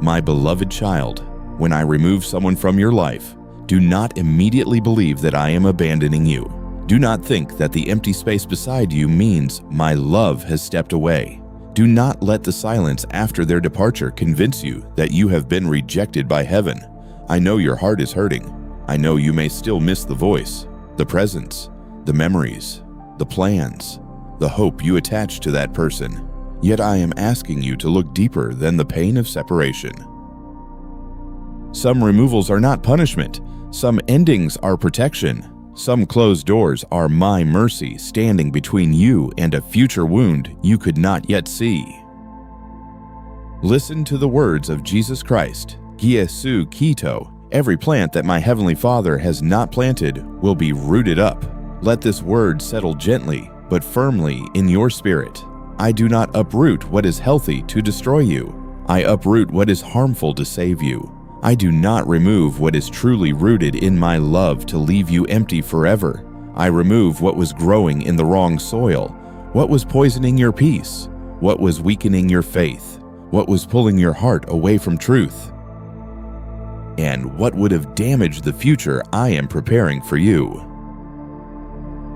My beloved child, when I remove someone from your life, do not immediately believe that I am abandoning you. Do not think that the empty space beside you means my love has stepped away. Do not let the silence after their departure convince you that you have been rejected by heaven. I know your heart is hurting. I know you may still miss the voice, the presence, the memories, the plans, the hope you attach to that person. Yet I am asking you to look deeper than the pain of separation. Some removals are not punishment. Some endings are protection. Some closed doors are my mercy standing between you and a future wound you could not yet see. Listen to the words of Jesus Christ. Giesu Kito. Every plant that my Heavenly Father has not planted will be rooted up. Let this word settle gently but firmly in your spirit. I do not uproot what is healthy to destroy you. I uproot what is harmful to save you. I do not remove what is truly rooted in my love to leave you empty forever. I remove what was growing in the wrong soil, what was poisoning your peace, what was weakening your faith, what was pulling your heart away from truth, and what would have damaged the future I am preparing for you.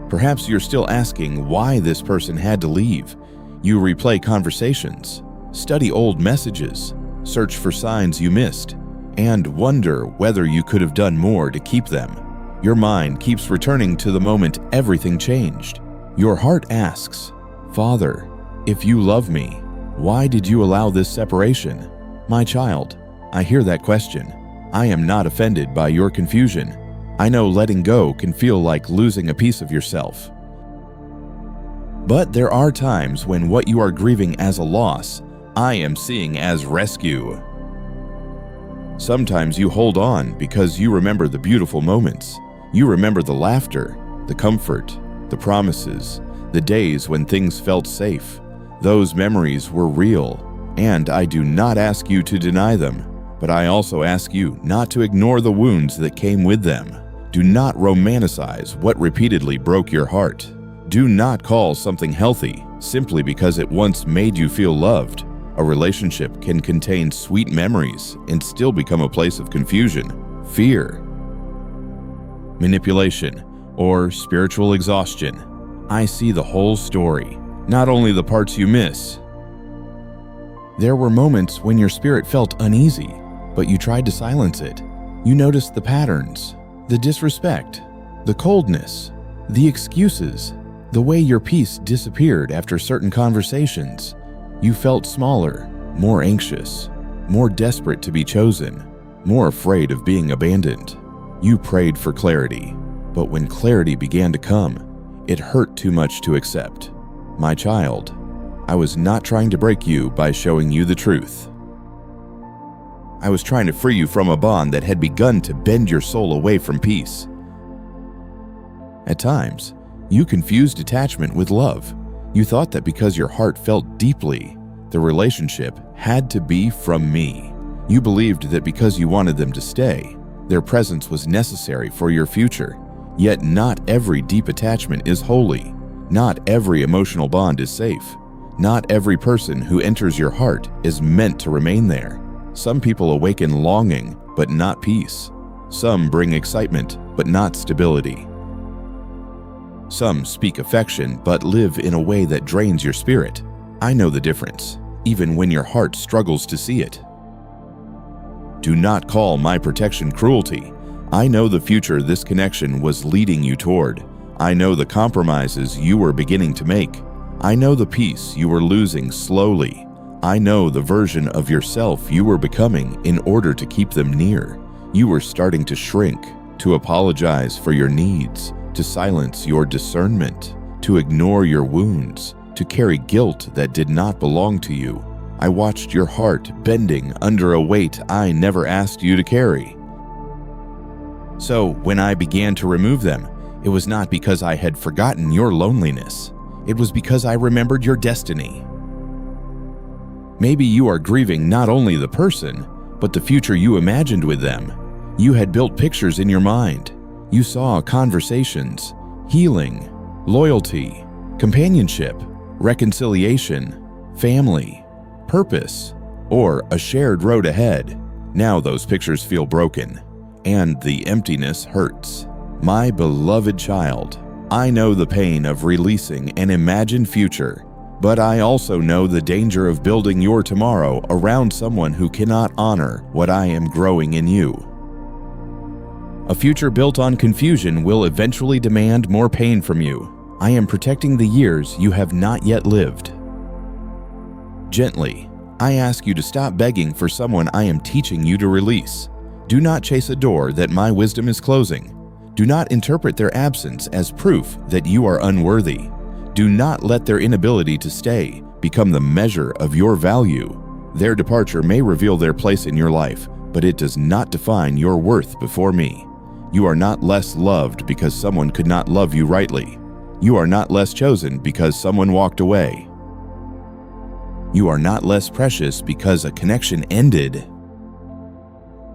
Perhaps you're still asking why this person had to leave. You replay conversations, study old messages, search for signs you missed, and wonder whether you could have done more to keep them. Your mind keeps returning to the moment everything changed. Your heart asks, Father, if you love me, why did you allow this separation? My child, I hear that question. I am not offended by your confusion. I know letting go can feel like losing a piece of yourself. But there are times when what you are grieving as a loss, I am seeing as rescue. Sometimes you hold on because you remember the beautiful moments. You remember the laughter, the comfort, the promises, the days when things felt safe. Those memories were real, and I do not ask you to deny them, but I also ask you not to ignore the wounds that came with them. Do not romanticize what repeatedly broke your heart. Do not call something healthy simply because it once made you feel loved. A relationship can contain sweet memories and still become a place of confusion, fear, manipulation, or spiritual exhaustion. I see the whole story, not only the parts you miss. There were moments when your spirit felt uneasy, but you tried to silence it. You noticed the patterns, the disrespect, the coldness, the excuses, the way your peace disappeared after certain conversations. You felt smaller, more anxious, more desperate to be chosen, more afraid of being abandoned. You prayed for clarity, but when clarity began to come, it hurt too much to accept. My child, I was not trying to break you by showing you the truth. I was trying to free you from a bond that had begun to bend your soul away from peace. At times, you confused attachment with love. You thought that because your heart felt deeply, the relationship had to be from me. You believed that because you wanted them to stay, their presence was necessary for your future. Yet not every deep attachment is holy. Not every emotional bond is safe. Not every person who enters your heart is meant to remain there. Some people awaken longing, but not peace. Some bring excitement, but not stability. Some speak affection, but live in a way that drains your spirit. I know the difference, even when your heart struggles to see it. Do not call my protection cruelty. I know the future this connection was leading you toward. I know the compromises you were beginning to make. I know the peace you were losing slowly. I know the version of yourself you were becoming in order to keep them near. You were starting to shrink, to apologize for your needs, to silence your discernment, to ignore your wounds, to carry guilt that did not belong to you. I watched your heart bending under a weight I never asked you to carry. So when I began to remove them, it was not because I had forgotten your loneliness. It was because I remembered your destiny. Maybe you are grieving not only the person, but the future you imagined with them. You had built pictures in your mind. You saw conversations, healing, loyalty, companionship, reconciliation, family, purpose, or a shared road ahead. Now those pictures feel broken, and the emptiness hurts. My beloved child, I know the pain of releasing an imagined future, but I also know the danger of building your tomorrow around someone who cannot honor what I am growing in you. A future built on confusion will eventually demand more pain from you. I am protecting the years you have not yet lived. Gently, I ask you to stop begging for someone I am teaching you to release. Do not chase a door that my wisdom is closing. Do not interpret their absence as proof that you are unworthy. Do not let their inability to stay become the measure of your value. Their departure may reveal their place in your life, but it does not define your worth before me. You are not less loved because someone could not love you rightly. You are not less chosen because someone walked away. You are not less precious because a connection ended.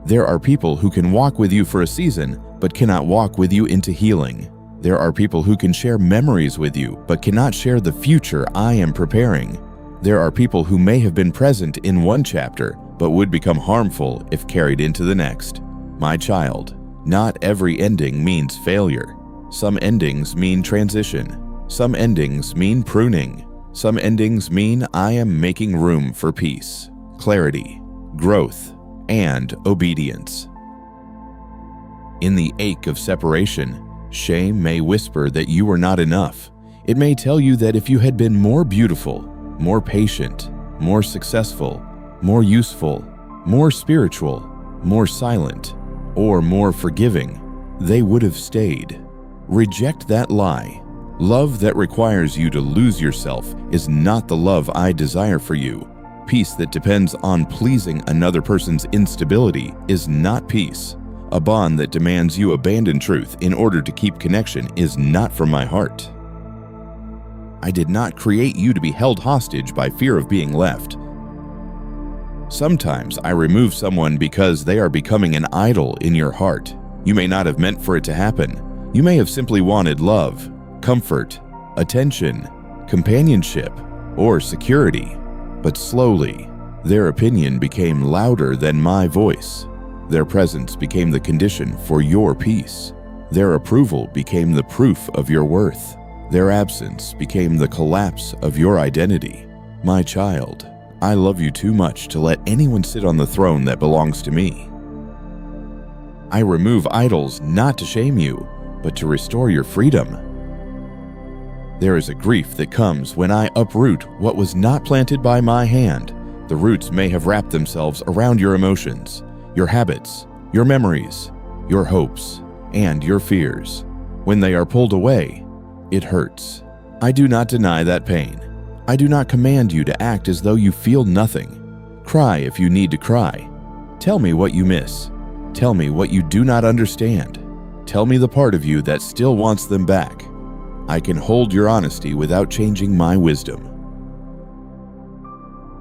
There are people who can walk with you for a season, but cannot walk with you into healing. There are people who can share memories with you, but cannot share the future I am preparing. There are people who may have been present in one chapter, but would become harmful if carried into the next. My child, not every ending means failure. Some endings mean transition. Some endings mean pruning. Some endings mean I am making room for peace, clarity, growth, and obedience. In the ache of separation, shame may whisper that you are not enough. It may tell you that if you had been more beautiful, more patient, more successful, more useful, more spiritual, more silent, or more forgiving, they would have stayed. Reject that lie. Love that requires you to lose yourself is not the love I desire for you. Peace that depends on pleasing another person's instability is not peace. A bond that demands you abandon truth in order to keep connection is not from my heart. I did not create you to be held hostage by fear of being left. Sometimes I remove someone because they are becoming an idol in your heart. You may not have meant for it to happen. You may have simply wanted love, comfort, attention, companionship, or security. But slowly, their opinion became louder than my voice. Their presence became the condition for your peace. Their approval became the proof of your worth. Their absence became the collapse of your identity. My child, I love you too much to let anyone sit on the throne that belongs to me. I remove idols not to shame you, but to restore your freedom. There is a grief that comes when I uproot what was not planted by my hand. The roots may have wrapped themselves around your emotions, your habits, your memories, your hopes, and your fears. When they are pulled away, it hurts. I do not deny that pain. I do not command you to act as though you feel nothing. Cry if you need to cry. Tell me what you miss. Tell me what you do not understand. Tell me the part of you that still wants them back. I can hold your honesty without changing my wisdom.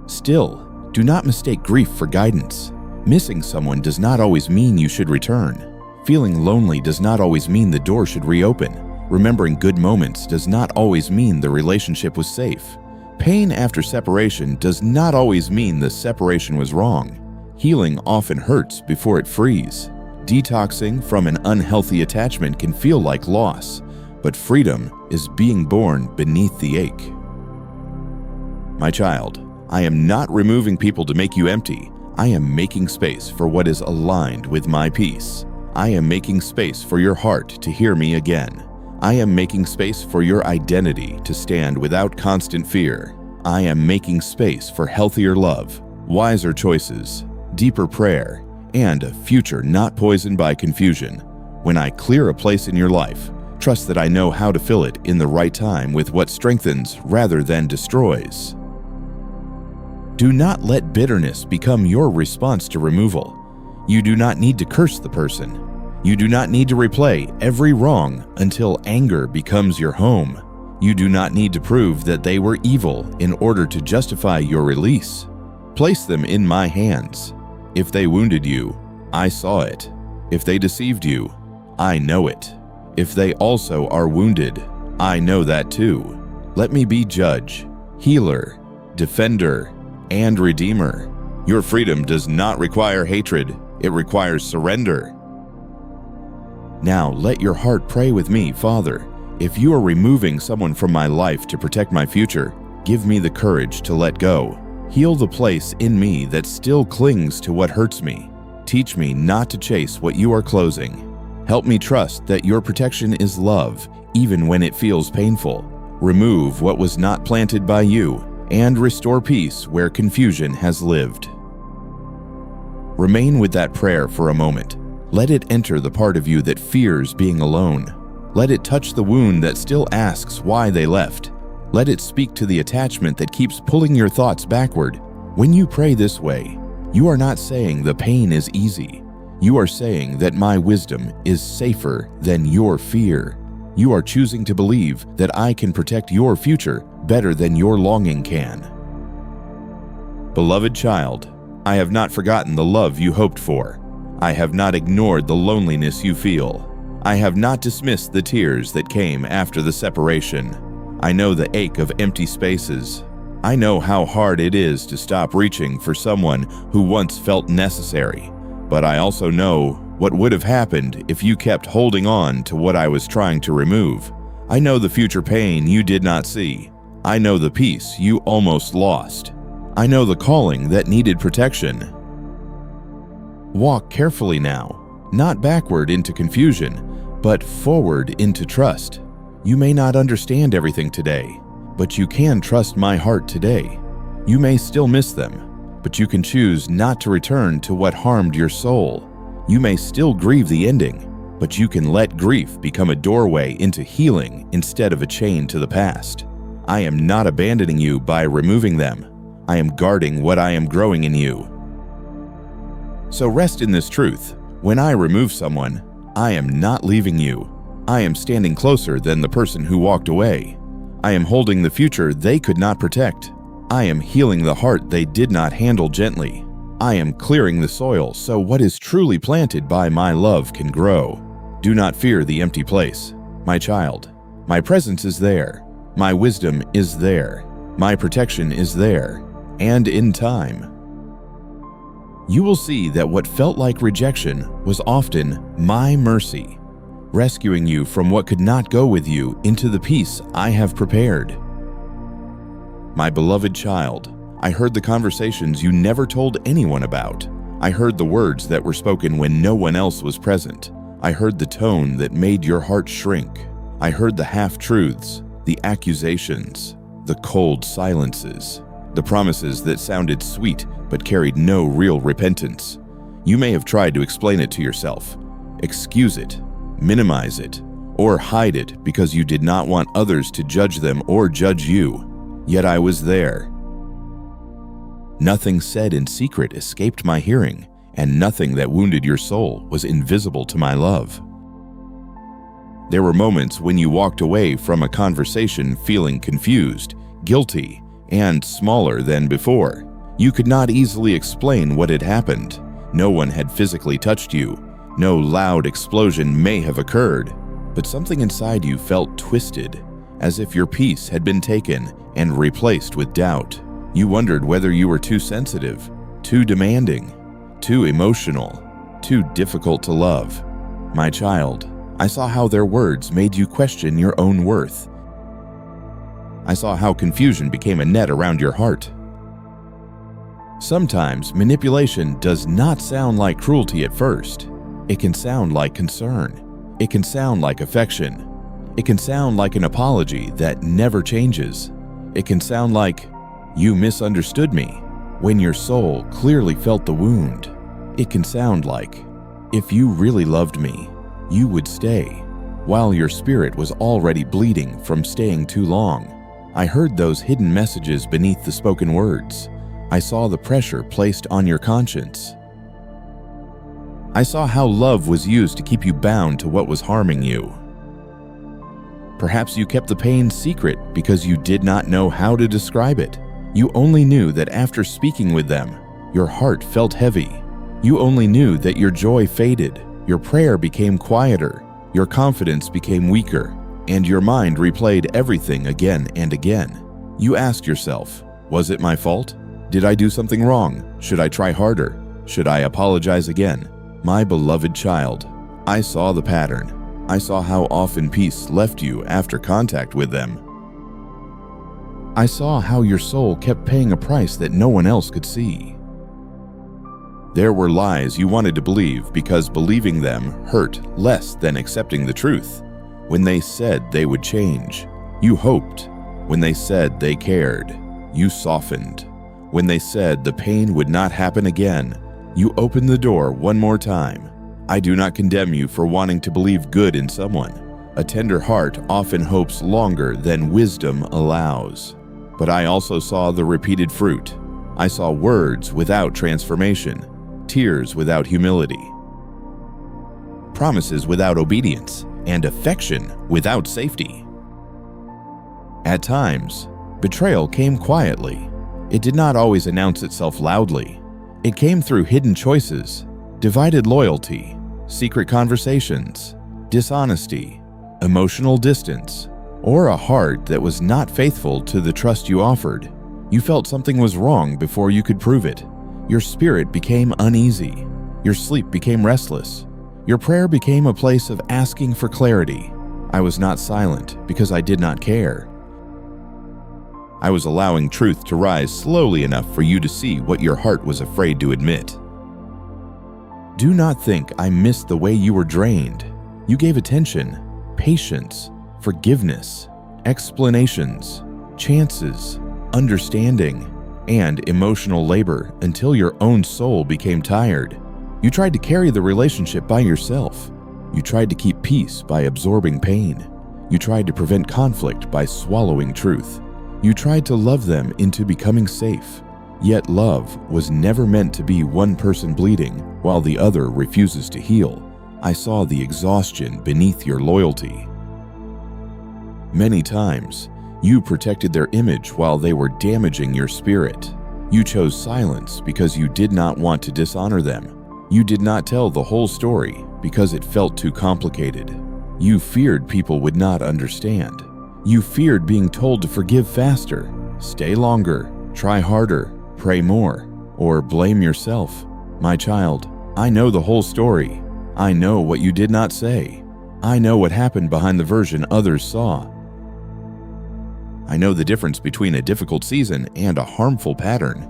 Still, do not mistake grief for guidance. Missing someone does not always mean you should return. Feeling lonely does not always mean the door should reopen. Remembering good moments does not always mean the relationship was safe. Pain after separation does not always mean the separation was wrong. Healing often hurts before it frees. Detoxing from an unhealthy attachment can feel like loss, but freedom is being born beneath the ache. My child, I am not removing people to make you empty. I am making space for what is aligned with my peace. I am making space for your heart to hear me again. I am making space for your identity to stand without constant fear. I am making space for healthier love, wiser choices, deeper prayer, and a future not poisoned by confusion. When I clear a place in your life, trust that I know how to fill it in the right time with what strengthens rather than destroys. Do not let bitterness become your response to removal. You do not need to curse the person. You do not need to replay every wrong until anger becomes your home. You do not need to prove that they were evil in order to justify your release. Place them in my hands. If they wounded you, I saw it. If they deceived you, I know it. If they also are wounded, I know that too. Let me be judge, healer, defender, and redeemer. Your freedom does not require hatred, it requires surrender. Now let your heart pray with me, Father. If you are removing someone from my life to protect my future, give me the courage to let go. Heal the place in me that still clings to what hurts me. Teach me not to chase what you are closing. Help me trust that your protection is love, even when it feels painful. Remove what was not planted by you, and restore peace where confusion has lived. Remain with that prayer for a moment. Let it enter the part of you that fears being alone. Let it touch the wound that still asks why they left. Let it speak to the attachment that keeps pulling your thoughts backward. When you pray this way, you are not saying the pain is easy. You are saying that my wisdom is safer than your fear. You are choosing to believe that I can protect your future better than your longing can. Beloved child, I have not forgotten the love you hoped for. I have not ignored the loneliness you feel. I have not dismissed the tears that came after the separation. I know the ache of empty spaces. I know how hard it is to stop reaching for someone who once felt necessary. But I also know what would have happened if you kept holding on to what I was trying to remove. I know the future pain you did not see. I know the peace you almost lost. I know the calling that needed protection. Walk carefully now, not backward into confusion, but forward into trust. You may not understand everything today, but you can trust my heart today. You may still miss them, but you can choose not to return to what harmed your soul. You may still grieve the ending, but you can let grief become a doorway into healing instead of a chain to the past. I am not abandoning you by removing them. I am guarding what I am growing in you. So rest in this truth. When I remove someone, I am not leaving you. I am standing closer than the person who walked away. I am holding the future they could not protect. I am healing the heart they did not handle gently. I am clearing the soil so what is truly planted by my love can grow. Do not fear the empty place, my child. My presence is there. My wisdom is there. My protection is there. And in time, you will see that what felt like rejection was often my mercy, rescuing you from what could not go with you into the peace I have prepared. My beloved child, I heard the conversations you never told anyone about. I heard the words that were spoken when no one else was present. I heard the tone that made your heart shrink. I heard the half-truths, the accusations, the cold silences, the promises that sounded sweet but carried no real repentance. You may have tried to explain it to yourself, excuse it, minimize it, or hide it because you did not want others to judge them or judge you. Yet I was there. Nothing said in secret escaped my hearing, and nothing that wounded your soul was invisible to my love. There were moments when you walked away from a conversation feeling confused, guilty, and smaller than before. You could not easily explain what had happened. No one had physically touched you. No loud explosion may have occurred, but something inside you felt twisted, as if your peace had been taken and replaced with doubt. You wondered whether you were too sensitive, too demanding, too emotional, too difficult to love. My child, I saw how their words made you question your own worth. I saw how confusion became a net around your heart. Sometimes manipulation does not sound like cruelty at first. It can sound like concern. It can sound like affection. It can sound like an apology that never changes. It can sound like, "You misunderstood me," when your soul clearly felt the wound. It can sound like, "If you really loved me, you would stay," while your spirit was already bleeding from staying too long. I heard those hidden messages beneath the spoken words. I saw the pressure placed on your conscience. I saw how love was used to keep you bound to what was harming you. Perhaps you kept the pain secret because you did not know how to describe it. You only knew that after speaking with them, your heart felt heavy. You only knew that your joy faded, your prayer became quieter, your confidence became weaker, and your mind replayed everything again and again. You asked yourself, was it my fault? Did I do something wrong? Should I try harder? Should I apologize again? My beloved child, I saw the pattern. I saw how often peace left you after contact with them. I saw how your soul kept paying a price that no one else could see. There were lies you wanted to believe because believing them hurt less than accepting the truth. When they said they would change, you hoped. When they said they cared, you softened. When they said the pain would not happen again, you opened the door one more time. I do not condemn you for wanting to believe good in someone. A tender heart often hopes longer than wisdom allows. But I also saw the repeated fruit. I saw words without transformation, tears without humility, promises without obedience, and affection without safety. At times, betrayal came quietly. It did not always announce itself loudly. It came through hidden choices, divided loyalty, secret conversations, dishonesty, emotional distance, or a heart that was not faithful to the trust you offered. You felt something was wrong before you could prove it. Your spirit became uneasy. Your sleep became restless. Your prayer became a place of asking for clarity. I was not silent because I did not care. I was allowing truth to rise slowly enough for you to see what your heart was afraid to admit. Do not think I missed the way you were drained. You gave attention, patience, forgiveness, explanations, chances, understanding, and emotional labor until your own soul became tired. You tried to carry the relationship by yourself. You tried to keep peace by absorbing pain. You tried to prevent conflict by swallowing truth. You tried to love them into becoming safe. Yet love was never meant to be one person bleeding while the other refuses to heal. I saw the exhaustion beneath your loyalty. Many times, you protected their image while they were damaging your spirit. You chose silence because you did not want to dishonor them. You did not tell the whole story because it felt too complicated. You feared people would not understand. You feared being told to forgive faster, stay longer, try harder, pray more, or blame yourself. My child, I know the whole story. I know what you did not say. I know what happened behind the version others saw. I know the difference between a difficult season and a harmful pattern.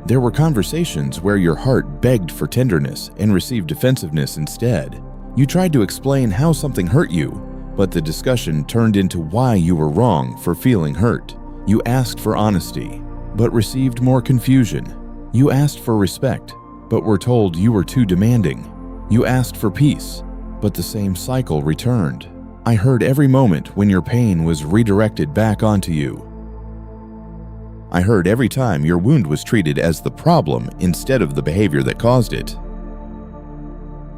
There were conversations where your heart begged for tenderness and received defensiveness instead. You tried to explain how something hurt you, but the discussion turned into why you were wrong for feeling hurt. You asked for honesty, but received more confusion. You asked for respect, but were told you were too demanding. You asked for peace, but the same cycle returned. I heard every moment when your pain was redirected back onto you. I heard every time your wound was treated as the problem instead of the behavior that caused it.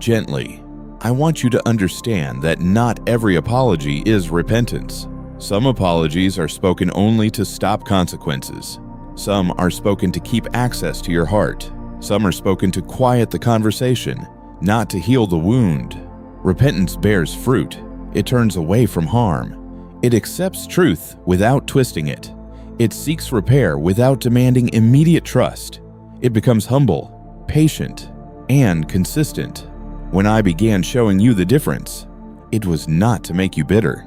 Gently, I want you to understand that not every apology is repentance. Some apologies are spoken only to stop consequences. Some are spoken to keep access to your heart. Some are spoken to quiet the conversation, not to heal the wound. Repentance bears fruit. It turns away from harm. It accepts truth without twisting it. It seeks repair without demanding immediate trust. It becomes humble, patient, and consistent. When I began showing you the difference, it was not to make you bitter.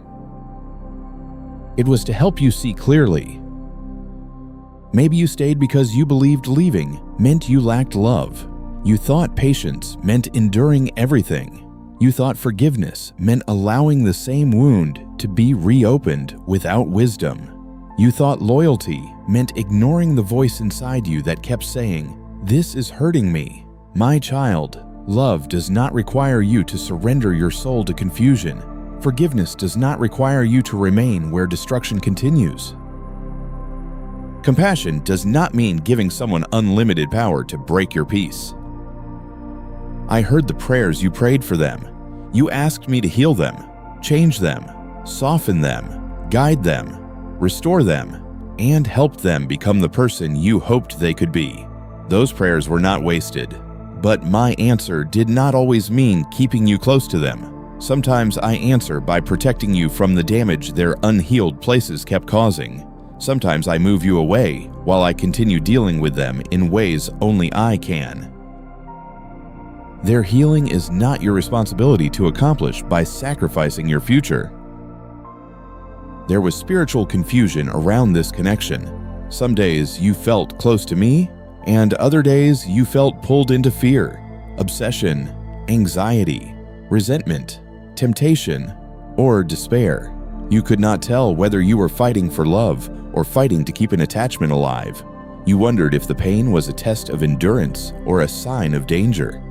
It was to help you see clearly. Maybe you stayed because you believed leaving meant you lacked love. You thought patience meant enduring everything. You thought forgiveness meant allowing the same wound to be reopened without wisdom. You thought loyalty meant ignoring the voice inside you that kept saying, "This is hurting me." My child, love does not require you to surrender your soul to confusion. Forgiveness does not require you to remain where destruction continues. Compassion does not mean giving someone unlimited power to break your peace. I heard the prayers you prayed for them. You asked me to heal them, change them, soften them, guide them, restore them, and help them become the person you hoped they could be. Those prayers were not wasted, but my answer did not always mean keeping you close to them. Sometimes I answer by protecting you from the damage their unhealed places kept causing. Sometimes I move you away while I continue dealing with them in ways only I can. Their healing is not your responsibility to accomplish by sacrificing your future. There was spiritual confusion around this connection. Some days you felt close to me, and other days you felt pulled into fear, obsession, anxiety, resentment, temptation, or despair. You could not tell whether you were fighting for love or fighting to keep an attachment alive. You wondered if the pain was a test of endurance or a sign of danger.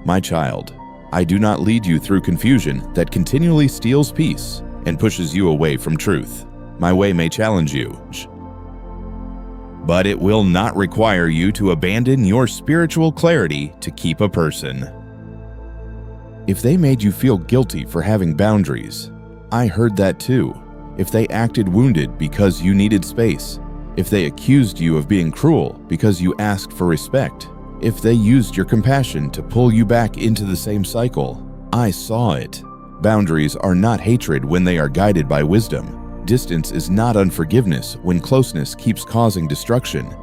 My child, I do not lead you through confusion that continually steals peace and pushes you away from truth. My way may challenge you, but it will not require you to abandon your spiritual clarity to keep a person. If they made you feel guilty for having boundaries, I heard that too. If they acted wounded because you needed space, if they accused you of being cruel because you asked for respect, if they used your compassion to pull you back into the same cycle, I saw it. Boundaries are not hatred when they are guided by wisdom. Distance is not unforgiveness when closeness keeps causing destruction.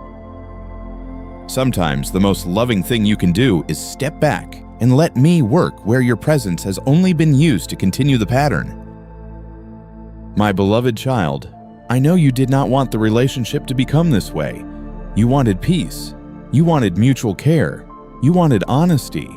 Sometimes the most loving thing you can do is step back and let me work where your presence has only been used to continue the pattern. My beloved child, I know you did not want the relationship to become this way. You wanted peace. You wanted mutual care. You wanted honesty.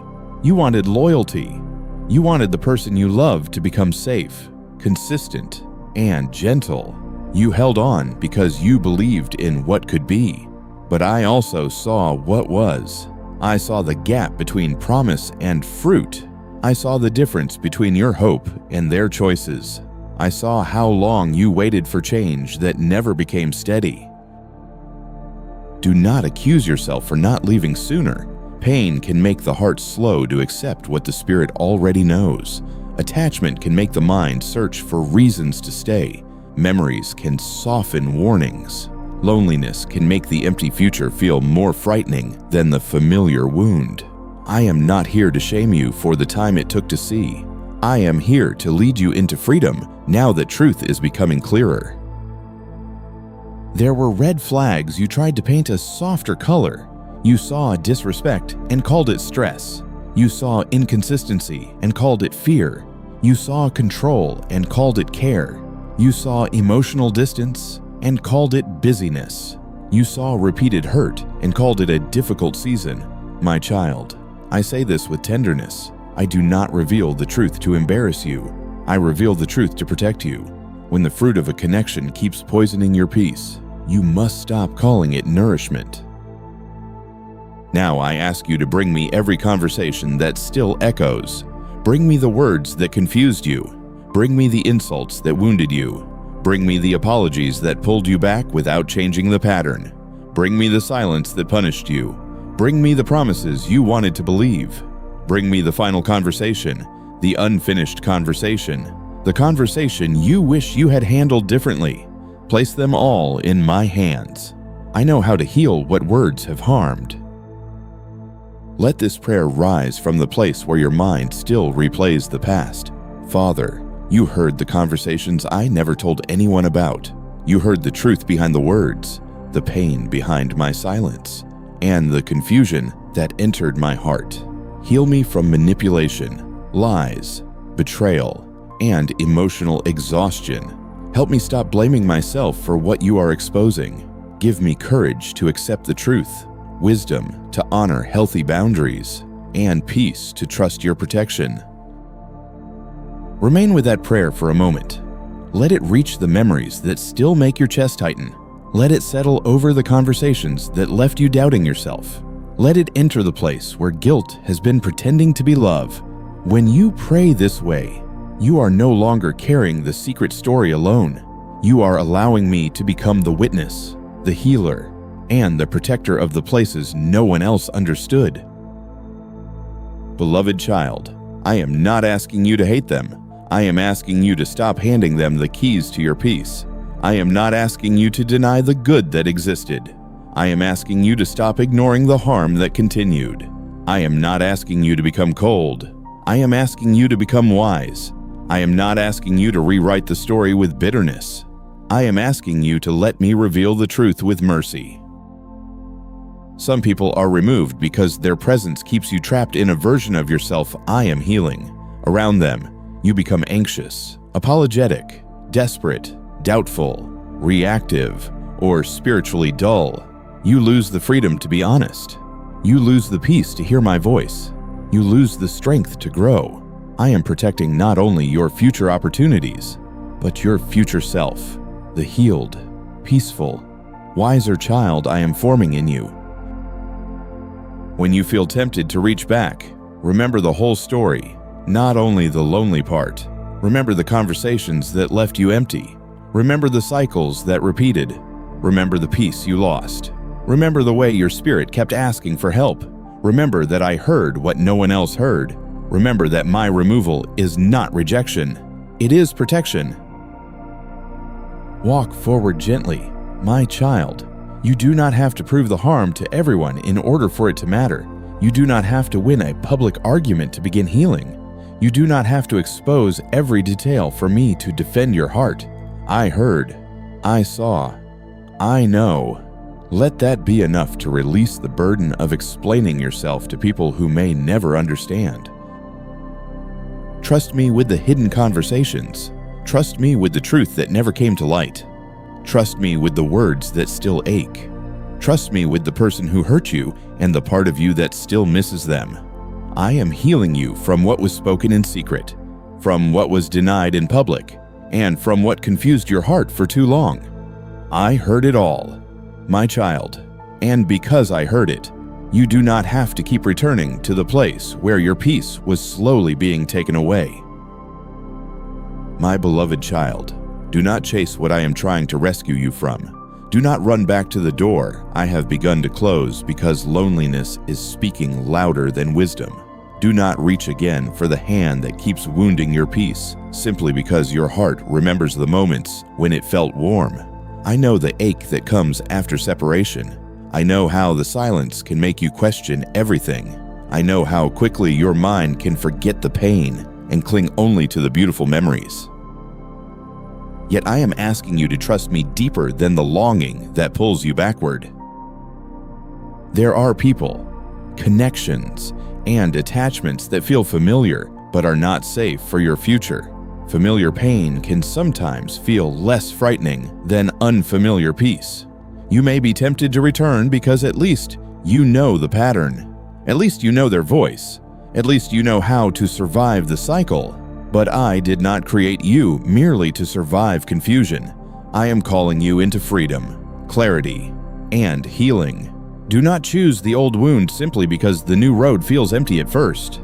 You wanted loyalty. You wanted the person you loved to become safe, consistent, and gentle. You held on because you believed in what could be. But I also saw what was. I saw the gap between promise and fruit. I saw the difference between your hope and their choices. I saw how long you waited for change that never became steady. Do not accuse yourself for not leaving sooner. Pain can make the heart slow to accept what the spirit already knows. Attachment can make the mind search for reasons to stay. Memories can soften warnings. Loneliness can make the empty future feel more frightening than the familiar wound. I am not here to shame you for the time it took to see. I am here to lead you into freedom now that truth is becoming clearer. There were red flags you tried to paint a softer color. You saw disrespect and called it stress. You saw inconsistency and called it fear. You saw control and called it care. You saw emotional distance and called it busyness. You saw repeated hurt and called it a difficult season. My child, I say this with tenderness. I do not reveal the truth to embarrass you. I reveal the truth to protect you. When the fruit of a connection keeps poisoning your peace, you must stop calling it nourishment. Now I ask you to bring me every conversation that still echoes. Bring me the words that confused you. Bring me the insults that wounded you. Bring me the apologies that pulled you back without changing the pattern. Bring me the silence that punished you. Bring me the promises you wanted to believe. Bring me the final conversation, the unfinished conversation, the conversation you wish you had handled differently. Place them all in my hands. I know how to heal what words have harmed. Let this prayer rise from the place where your mind still replays the past. Father, you heard the conversations I never told anyone about. You heard the truth behind the words, the pain behind my silence, and the confusion that entered my heart. Heal me from manipulation, lies, betrayal, and emotional exhaustion. Help me stop blaming myself for what you are exposing. Give me courage to accept the truth, wisdom to honor healthy boundaries, and peace to trust your protection. Remain with that prayer for a moment. Let it reach the memories that still make your chest tighten. Let it settle over the conversations that left you doubting yourself. Let it enter the place where guilt has been pretending to be love. When you pray this way, you are no longer carrying the secret story alone. You are allowing me to become the witness, the healer, and the protector of the places no one else understood. Beloved child, I am not asking you to hate them. I am asking you to stop handing them the keys to your peace. I am not asking you to deny the good that existed. I am asking you to stop ignoring the harm that continued. I am not asking you to become cold. I am asking you to become wise. I am not asking you to rewrite the story with bitterness. I am asking you to let me reveal the truth with mercy. Some people are removed because their presence keeps you trapped in a version of yourself I am healing. Around them, you become anxious, apologetic, desperate, doubtful, reactive, or spiritually dull. You lose the freedom to be honest. You lose the peace to hear my voice. You lose the strength to grow. I am protecting not only your future opportunities, but your future self, the healed, peaceful, wiser child I am forming in you. When you feel tempted to reach back, remember the whole story, not only the lonely part. Remember the conversations that left you empty. Remember the cycles that repeated. Remember the peace you lost. Remember the way your spirit kept asking for help. Remember that I heard what no one else heard. Remember that my removal is not rejection. It is protection. Walk forward gently, my child. You do not have to prove the harm to everyone in order for it to matter. You do not have to win a public argument to begin healing. You do not have to expose every detail for me to defend your heart. I heard. I saw. I know. Let that be enough to release the burden of explaining yourself to people who may never understand. Trust me with the hidden conversations. Trust me with the truth that never came to light. Trust me with the words that still ache. Trust me with the person who hurt you and the part of you that still misses them. I am healing you from what was spoken in secret, from what was denied in public, and from what confused your heart for too long. I heard it all, my child, and because I heard it, you do not have to keep returning to the place where your peace was slowly being taken away. My beloved child, do not chase what I am trying to rescue you from. Do not run back to the door I have begun to close because loneliness is speaking louder than wisdom. Do not reach again for the hand that keeps wounding your peace simply because your heart remembers the moments when it felt warm. I know the ache that comes after separation. I know how the silence can make you question everything. I know how quickly your mind can forget the pain and cling only to the beautiful memories. Yet I am asking you to trust me deeper than the longing that pulls you backward. There are people, connections, and attachments that feel familiar but are not safe for your future. Familiar pain can sometimes feel less frightening than unfamiliar peace. You may be tempted to return because at least you know the pattern. At least you know their voice. At least you know how to survive the cycle. But I did not create you merely to survive confusion. I am calling you into freedom, clarity, and healing. Do not choose the old wound simply because the new road feels empty at first.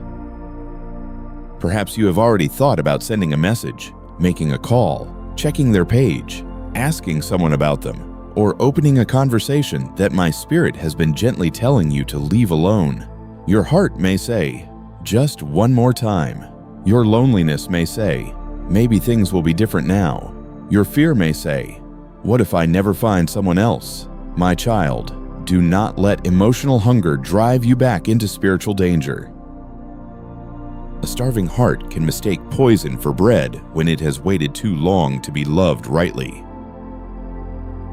Perhaps you have already thought about sending a message, making a call, checking their page, asking someone about them, or opening a conversation that my spirit has been gently telling you to leave alone. Your heart may say, just one more time. Your loneliness may say, maybe things will be different now. Your fear may say, what if I never find someone else? My child, do not let emotional hunger drive you back into spiritual danger. A starving heart can mistake poison for bread when it has waited too long to be loved rightly.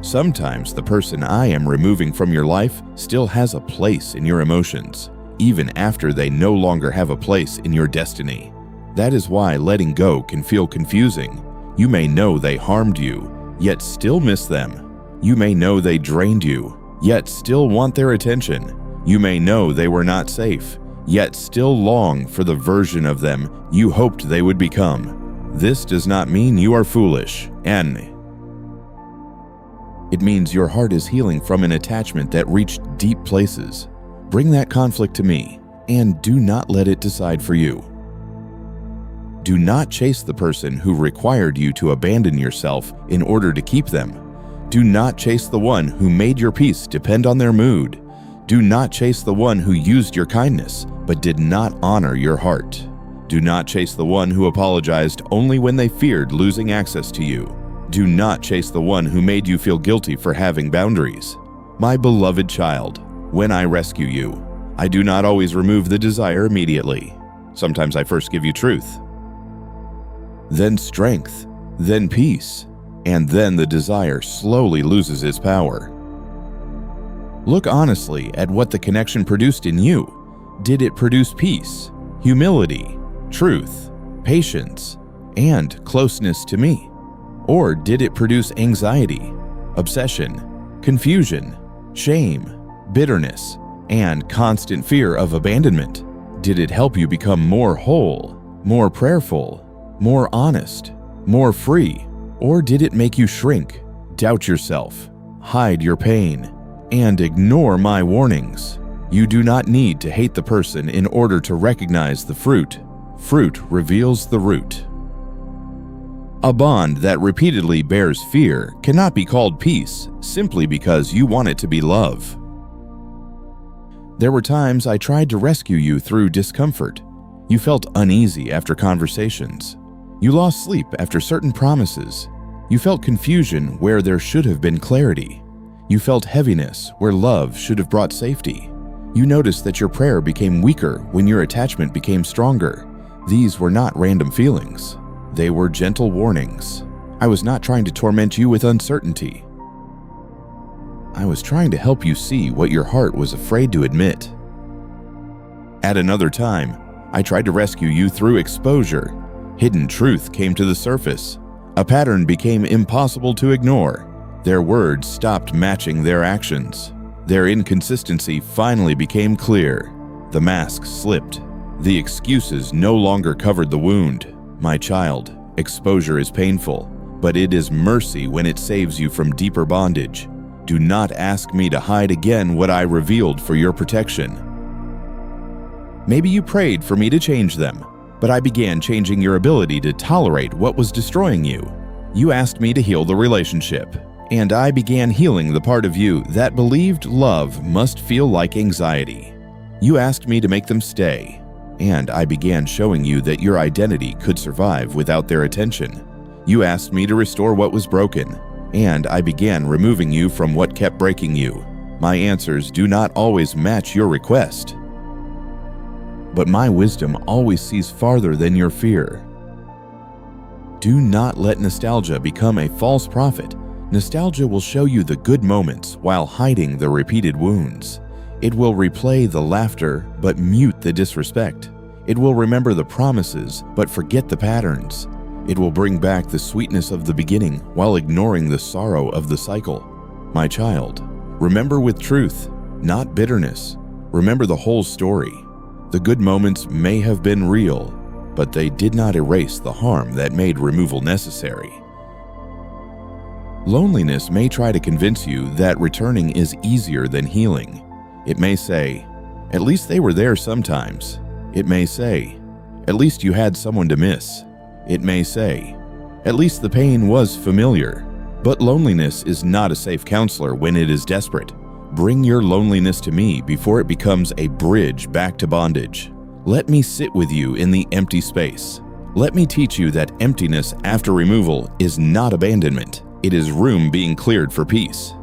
Sometimes the person I am removing from your life still has a place in your emotions, even after they no longer have a place in your destiny. That is why letting go can feel confusing. You may know they harmed you, yet still miss them. You may know they drained you, yet still want their attention. You may know they were not safe, yet still long for the version of them you hoped they would become. This does not mean you are foolish, and it means your heart is healing from an attachment that reached deep places. Bring that conflict to me, and do not let it decide for you. Do not chase the person who required you to abandon yourself in order to keep them. Do not chase the one who made your peace depend on their mood. Do not chase the one who used your kindness but did not honor your heart. Do not chase the one who apologized only when they feared losing access to you. Do not chase the one who made you feel guilty for having boundaries. My beloved child, when I rescue you, I do not always remove the desire immediately. Sometimes I first give you truth, then strength, then peace, and then the desire slowly loses its power. Look honestly at what the connection produced in you. Did it produce peace, humility, truth, patience, and closeness to me? Or did it produce anxiety, obsession, confusion, shame, bitterness, and constant fear of abandonment? Did it help you become more whole, more prayerful, more honest, more free? Or did it make you shrink, doubt yourself, hide your pain, and ignore my warnings? You do not need to hate the person in order to recognize the fruit. Fruit reveals the root. A bond that repeatedly bears fear cannot be called peace simply because you want it to be love. There were times I tried to rescue you through discomfort. You felt uneasy after conversations. You lost sleep after certain promises. You felt confusion where there should have been clarity. You felt heaviness where love should have brought safety. You noticed that your prayer became weaker when your attachment became stronger. These were not random feelings. They were gentle warnings. I was not trying to torment you with uncertainty. I was trying to help you see what your heart was afraid to admit. At another time, I tried to rescue you through exposure. Hidden truth came to the surface. A pattern became impossible to ignore. Their words stopped matching their actions. Their inconsistency finally became clear. The mask slipped. The excuses no longer covered the wound. My child, exposure is painful, but it is mercy when it saves you from deeper bondage. Do not ask me to hide again what I revealed for your protection. Maybe you prayed for me to change them, but I began changing your ability to tolerate what was destroying you. You asked me to heal the relationship, and I began healing the part of you that believed love must feel like anxiety. You asked me to make them stay, and I began showing you that your identity could survive without their attention. You asked me to restore what was broken, and I began removing you from what kept breaking you. My answers do not always match your request, but my wisdom always sees farther than your fear. Do not let nostalgia become a false prophet. Nostalgia will show you the good moments while hiding the repeated wounds. It will replay the laughter but mute the disrespect. It will remember the promises but forget the patterns. It will bring back the sweetness of the beginning while ignoring the sorrow of the cycle. My child, remember with truth, not bitterness. Remember the whole story. The good moments may have been real, but they did not erase the harm that made removal necessary. Loneliness may try to convince you that returning is easier than healing. It may say, "At least they were there sometimes." It may say, "At least you had someone to miss." It may say, "At least the pain was familiar." But loneliness is not a safe counselor when it is desperate. Bring your loneliness to me before it becomes a bridge back to bondage. Let me sit with you in the empty space. Let me teach you that emptiness after removal is not abandonment. It is room being cleared for peace.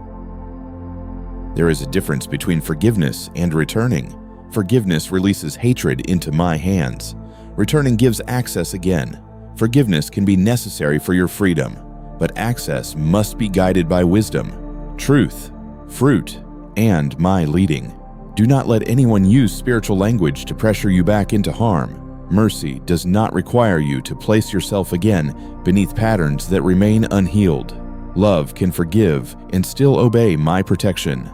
There is a difference between forgiveness and returning. Forgiveness releases hatred into my hands. Returning gives access again. Forgiveness can be necessary for your freedom, but access must be guided by wisdom, truth, fruit, and my leading. Do not let anyone use spiritual language to pressure you back into harm. Mercy does not require you to place yourself again beneath patterns that remain unhealed. Love can forgive and still obey my protection.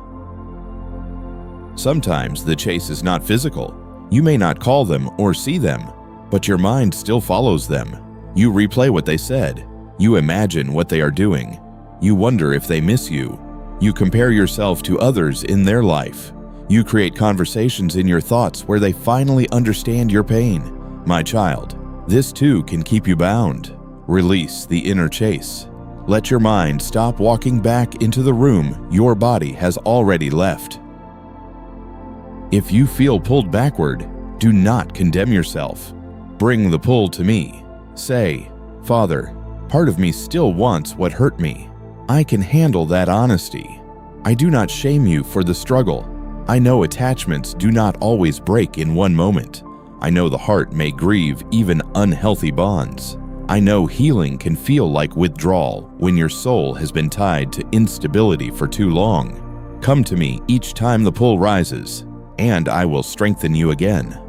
Sometimes the chase is not physical. You may not call them or see them, but your mind still follows them. You replay what they said. You imagine what they are doing. You wonder if they miss you. You compare yourself to others in their life. You create conversations in your thoughts where they finally understand your pain. My child, this too can keep you bound. Release the inner chase. Let your mind stop walking back into the room your body has already left. If you feel pulled backward, do not condemn yourself. Bring the pull to me. Say, "Father, part of me still wants what hurt me. I can handle that honesty. I do not shame you for the struggle. I know attachments do not always break in one moment. I know the heart may grieve even unhealthy bonds. I know healing can feel like withdrawal when your soul has been tied to instability for too long. Come to me each time the pull rises, and I will strengthen you again.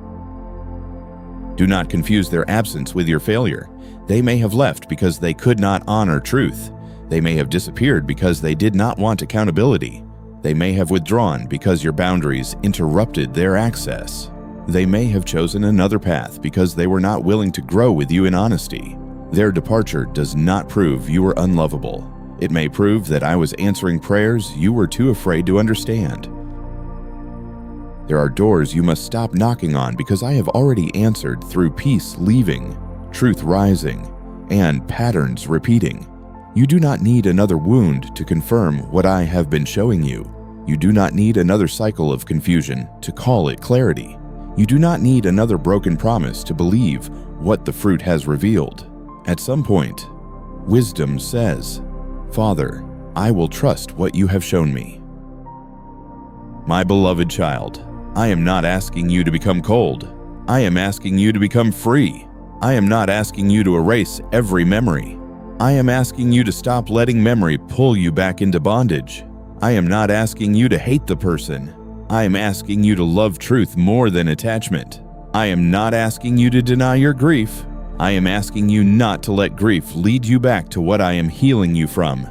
Do not confuse their absence with your failure. They may have left because they could not honor truth. They may have disappeared because they did not want accountability. They may have withdrawn because your boundaries interrupted their access. They may have chosen another path because they were not willing to grow with you in honesty. Their departure does not prove you were unlovable. It may prove that I was answering prayers you were too afraid to understand. There are doors you must stop knocking on because I have already answered through peace leaving, truth rising, and patterns repeating. You do not need another wound to confirm what I have been showing you. You do not need another cycle of confusion to call it clarity. You do not need another broken promise to believe what the fruit has revealed. At some point, wisdom says, "Father, I will trust what you have shown me." My beloved child, I am not asking you to become cold. I am asking you to become free. I am not asking you to erase every memory. I am asking you to stop letting memory pull you back into bondage. I am not asking you to hate the person. I am asking you to love truth more than attachment. I am not asking you to deny your grief. I am asking you not to let grief lead you back to what I am healing you from.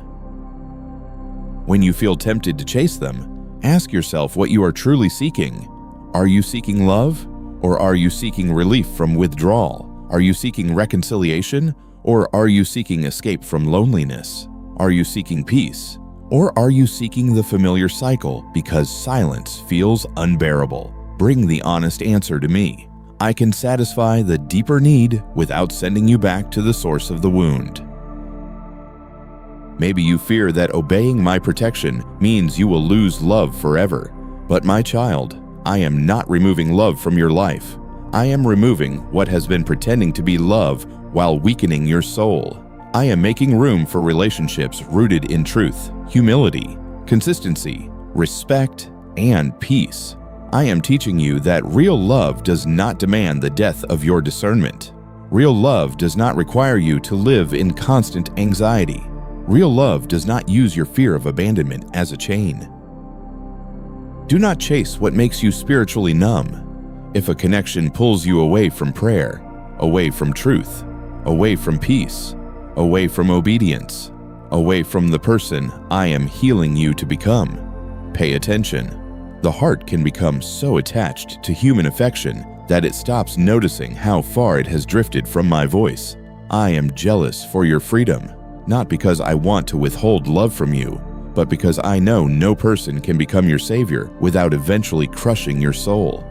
When you feel tempted to chase them, ask yourself what you are truly seeking. Are you seeking love, or are you seeking relief from withdrawal? Are you seeking reconciliation, or are you seeking escape from loneliness? Are you seeking peace, or are you seeking the familiar cycle because silence feels unbearable? Bring the honest answer to me. I can satisfy the deeper need without sending you back to the source of the wound. Maybe you fear that obeying my protection means you will lose love forever. But my child, I am not removing love from your life. I am removing what has been pretending to be love while weakening your soul. I am making room for relationships rooted in truth, humility, consistency, respect, and peace. I am teaching you that real love does not demand the death of your discernment. Real love does not require you to live in constant anxiety. Real love does not use your fear of abandonment as a chain. Do not chase what makes you spiritually numb. If a connection pulls you away from prayer, away from truth, away from peace, away from obedience, away from the person I am healing you to become, pay attention. The heart can become so attached to human affection that it stops noticing how far it has drifted from my voice. I am jealous for your freedom, not because I want to withhold love from you, but because I know no person can become your savior without eventually crushing your soul.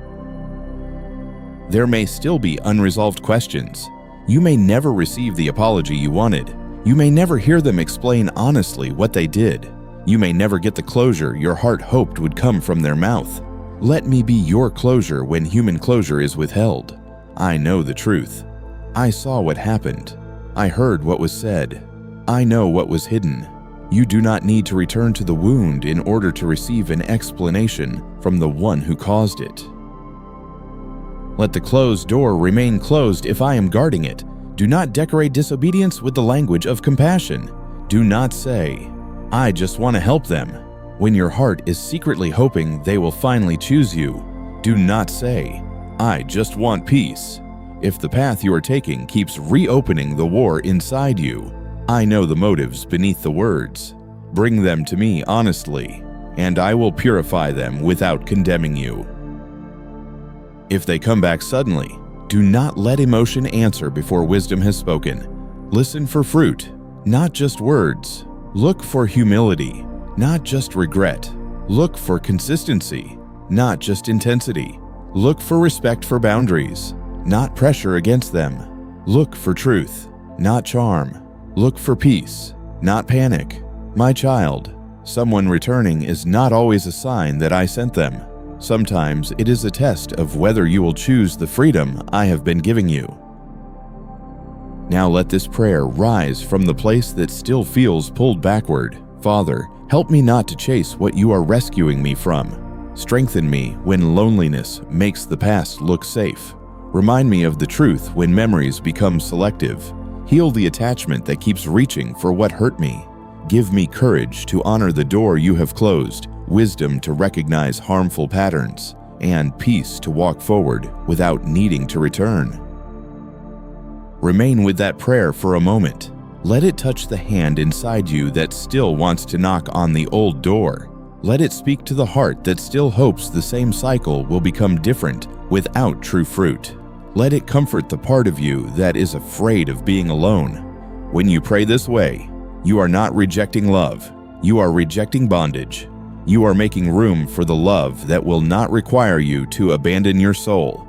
There may still be unresolved questions. You may never receive the apology you wanted. You may never hear them explain honestly what they did. You may never get the closure your heart hoped would come from their mouth. Let me be your closure when human closure is withheld. I know the truth. I saw what happened. I heard what was said. I know what was hidden. You do not need to return to the wound in order to receive an explanation from the one who caused it. Let the closed door remain closed if I am guarding it. Do not decorate disobedience with the language of compassion. Do not say, "I just want to help them," when your heart is secretly hoping they will finally choose you. Do not say, "I just want peace," if the path you are taking keeps reopening the war inside you. I know the motives beneath the words. Bring them to me honestly, and I will purify them without condemning you. If they come back suddenly, do not let emotion answer before wisdom has spoken. Listen for fruit, not just words. Look for humility, not just regret. Look for consistency, not just intensity. Look for respect for boundaries, not pressure against them. Look for truth, not charm. Look for peace, not panic. My child, someone returning is not always a sign that I sent them. Sometimes it is a test of whether you will choose the freedom I have been giving you. Now let this prayer rise from the place that still feels pulled backward. Father, help me not to chase what you are rescuing me from. Strengthen me when loneliness makes the past look safe. Remind me of the truth when memories become selective. Heal the attachment that keeps reaching for what hurt me. Give me courage to honor the door you have closed, wisdom to recognize harmful patterns, and peace to walk forward without needing to return. Remain with that prayer for a moment. Let it touch the hand inside you that still wants to knock on the old door. Let it speak to the heart that still hopes the same cycle will become different without true fruit. Let it comfort the part of you that is afraid of being alone. When you pray this way, you are not rejecting love. You are rejecting bondage. You are making room for the love that will not require you to abandon your soul.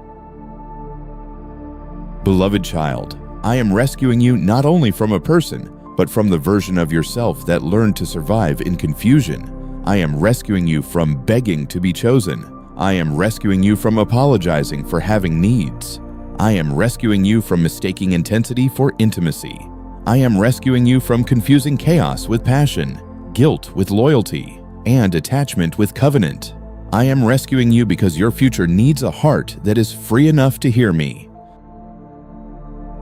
Beloved child, I am rescuing you not only from a person, but from the version of yourself that learned to survive in confusion. I am rescuing you from begging to be chosen. I am rescuing you from apologizing for having needs. I am rescuing you from mistaking intensity for intimacy. I am rescuing you from confusing chaos with passion, guilt with loyalty, and attachment with covenant. I am rescuing you because your future needs a heart that is free enough to hear me.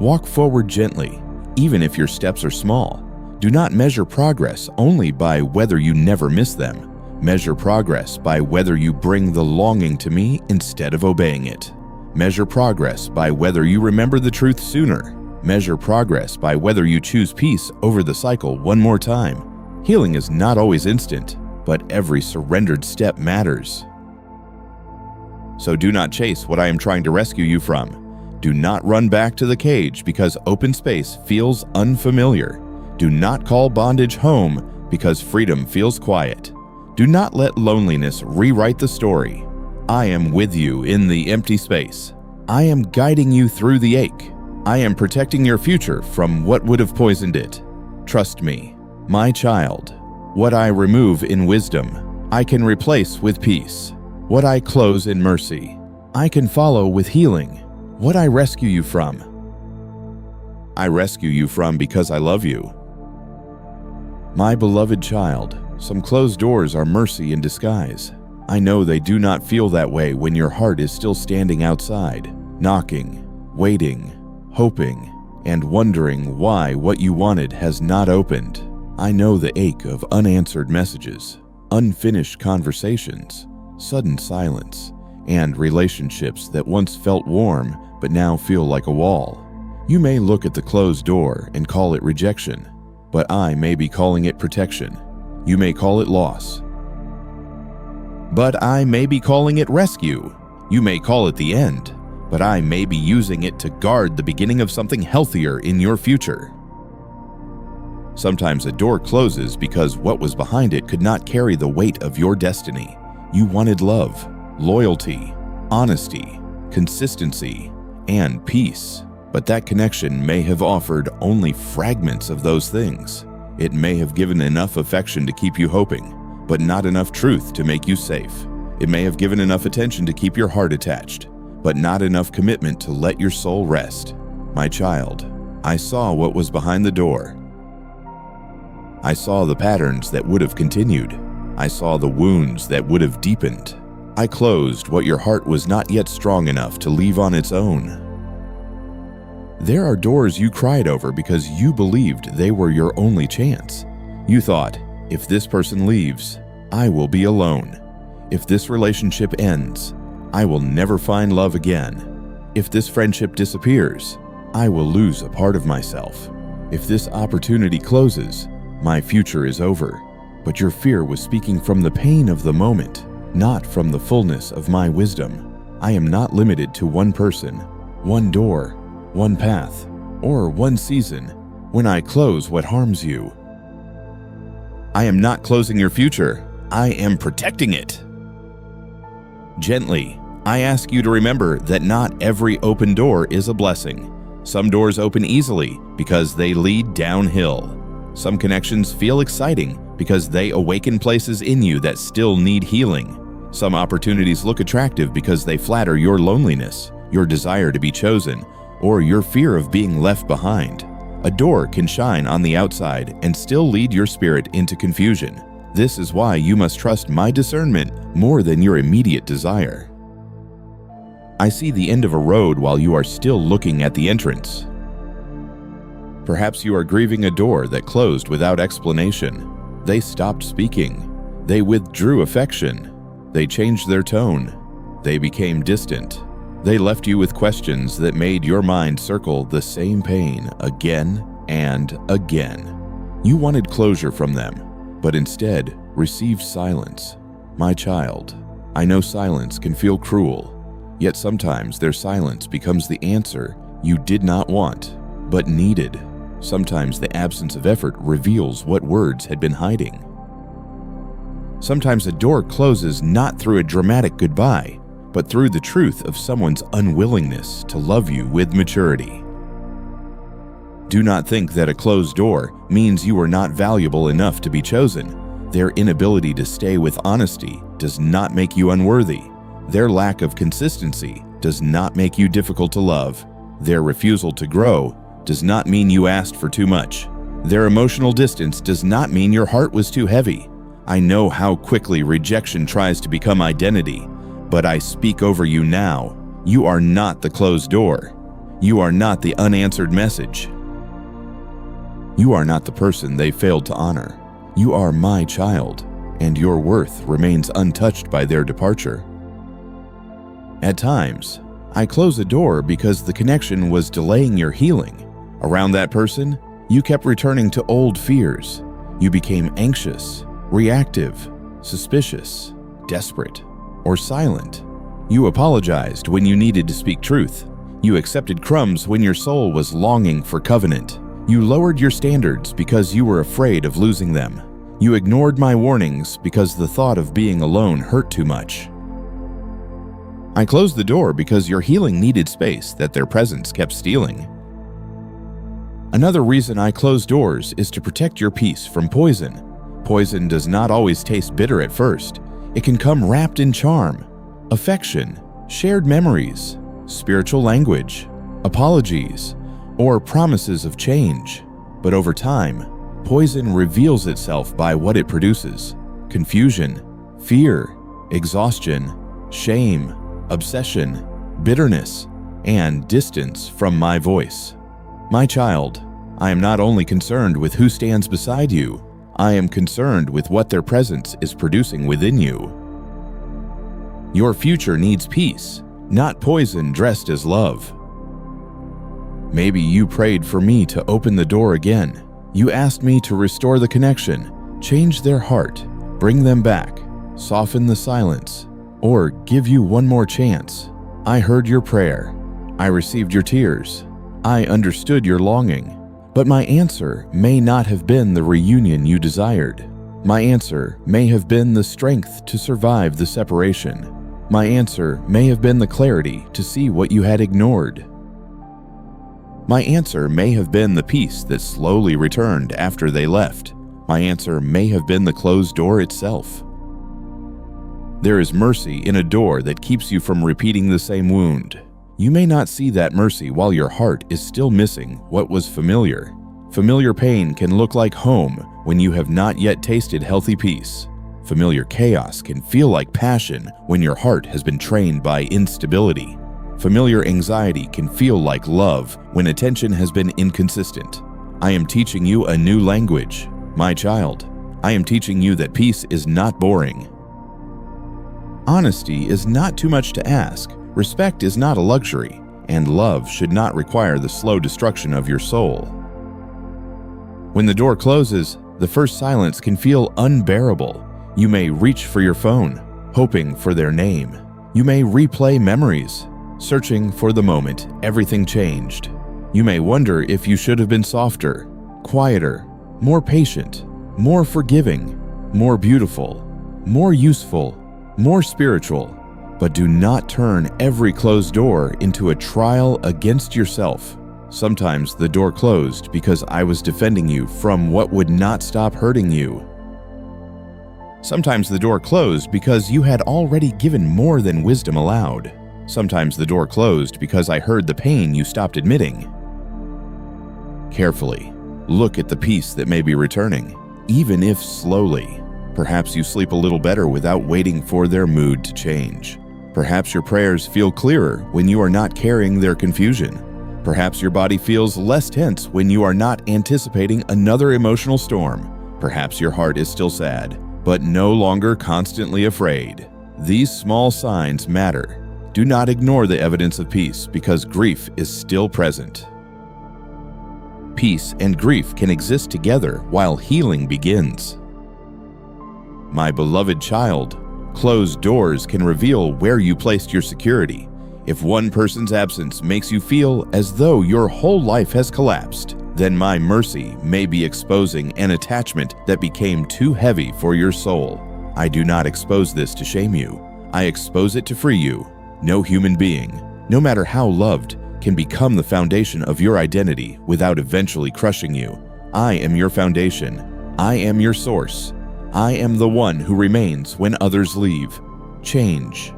Walk forward gently, even if your steps are small. Do not measure progress only by whether you never miss them. Measure progress by whether you bring the longing to me instead of obeying it. Measure progress by whether you remember the truth sooner. Measure progress by whether you choose peace over the cycle one more time. Healing is not always instant, but every surrendered step matters. So do not chase what I am trying to rescue you from. Do not run back to the cage because open space feels unfamiliar. Do not call bondage home because freedom feels quiet. Do not let loneliness rewrite the story. I am with you in the empty space. I am guiding you through the ache. I am protecting your future from what would have poisoned it. Trust me, my child. What I remove in wisdom, I can replace with peace. What I close in mercy, I can follow with healing. What I rescue you from, I rescue you from because I love you. My beloved child, some closed doors are mercy in disguise. I know they do not feel that way when your heart is still standing outside, knocking, waiting, hoping, and wondering why what you wanted has not opened. I know the ache of unanswered messages, unfinished conversations, sudden silence, and relationships that once felt warm but now feel like a wall. You may look at the closed door and call it rejection, but I may be calling it protection. You may call it loss, but I may be calling it rescue. You may call it the end, but I may be using it to guard the beginning of something healthier in your future. Sometimes a door closes because what was behind it could not carry the weight of your destiny. You wanted love, loyalty, honesty, consistency, and peace. But that connection may have offered only fragments of those things. It may have given enough affection to keep you hoping, but not enough truth to make you safe. It may have given enough attention to keep your heart attached, but not enough commitment to let your soul rest. My child, I saw what was behind the door. I saw the patterns that would have continued. I saw the wounds that would have deepened. I closed what your heart was not yet strong enough to leave on its own. There are doors you cried over because you believed they were your only chance. You thought, if this person leaves, I will be alone. If this relationship ends, I will never find love again. If this friendship disappears, I will lose a part of myself. If this opportunity closes, my future is over. But your fear was speaking from the pain of the moment, not from the fullness of my wisdom. I am not limited to one person, one door, one path, or one season when I close what harms you. I am not closing your future. I am protecting it. Gently, I ask you to remember that not every open door is a blessing. Some doors open easily because they lead downhill. Some connections feel exciting because they awaken places in you that still need healing. Some opportunities look attractive because they flatter your loneliness, your desire to be chosen, or your fear of being left behind. A door can shine on the outside and still lead your spirit into confusion. This is why you must trust my discernment more than your immediate desire. I see the end of a road while you are still looking at the entrance. Perhaps you are grieving a door that closed without explanation. They stopped speaking. They withdrew affection. They changed their tone. They became distant. They left you with questions that made your mind circle the same pain again and again. You wanted closure from them, but instead received silence. My child, I know silence can feel cruel, yet sometimes their silence becomes the answer you did not want, but needed. Sometimes the absence of effort reveals what words had been hiding. Sometimes a door closes not through a dramatic goodbye, but through the truth of someone's unwillingness to love you with maturity. Do not think that a closed door means you are not valuable enough to be chosen. Their inability to stay with honesty does not make you unworthy. Their lack of consistency does not make you difficult to love. Their refusal to grow does not mean you asked for too much. Their emotional distance does not mean your heart was too heavy. I know how quickly rejection tries to become identity, but I speak over you now. You are not the closed door. You are not the unanswered message. You are not the person they failed to honor. You are my child, and your worth remains untouched by their departure. At times, I close a door because the connection was delaying your healing. Around that person, you kept returning to old fears. You became anxious, reactive, suspicious, desperate, or silent. You apologized when you needed to speak truth. You accepted crumbs when your soul was longing for covenant. You lowered your standards because you were afraid of losing them. You ignored my warnings because the thought of being alone hurt too much. I closed the door because your healing needed space that their presence kept stealing. Another reason I close doors is to protect your peace from poison. Poison does not always taste bitter at first. It can come wrapped in charm, affection, shared memories, spiritual language, apologies, or promises of change. But over time, poison reveals itself by what it produces: confusion, fear, exhaustion, shame, obsession, bitterness, and distance from my voice. My child, I am not only concerned with who stands beside you, I am concerned with what their presence is producing within you. Your future needs peace, not poison dressed as love. Maybe you prayed for me to open the door again. You asked me to restore the connection, change their heart, bring them back, soften the silence, or give you one more chance. I heard your prayer. I received your tears. I understood your longing. But my answer may not have been the reunion you desired. My answer may have been the strength to survive the separation. My answer may have been the clarity to see what you had ignored. My answer may have been the peace that slowly returned after they left. My answer may have been the closed door itself. There is mercy in a door that keeps you from repeating the same wound. You may not see that mercy while your heart is still missing what was familiar. Familiar pain can look like home when you have not yet tasted healthy peace. Familiar chaos can feel like passion when your heart has been trained by instability. Familiar anxiety can feel like love when attention has been inconsistent. I am teaching you a new language, my child. I am teaching you that peace is not boring. Honesty is not too much to ask. Respect is not a luxury, and love should not require the slow destruction of your soul. When the door closes, the first silence can feel unbearable. You may reach for your phone, hoping for their name. You may replay memories, searching for the moment everything changed. You may wonder if you should have been softer, quieter, more patient, more forgiving, more beautiful, more useful, more spiritual. But do not turn every closed door into a trial against yourself. Sometimes the door closed because I was defending you from what would not stop hurting you. Sometimes the door closed because you had already given more than wisdom allowed. Sometimes the door closed because I heard the pain you stopped admitting. Carefully, look at the peace that may be returning, even if slowly. Perhaps you sleep a little better without waiting for their mood to change. Perhaps your prayers feel clearer when you are not carrying their confusion. Perhaps your body feels less tense when you are not anticipating another emotional storm. Perhaps your heart is still sad, but no longer constantly afraid. These small signs matter. Do not ignore the evidence of peace because grief is still present. Peace and grief can exist together while healing begins. My beloved child, closed doors can reveal where you placed your security. If one person's absence makes you feel as though your whole life has collapsed, then my mercy may be exposing an attachment that became too heavy for your soul. I do not expose this to shame you. I expose it to free you. No human being, no matter how loved, can become the foundation of your identity without eventually crushing you. I am your foundation. I am your source. I am the one who remains when others leave, change,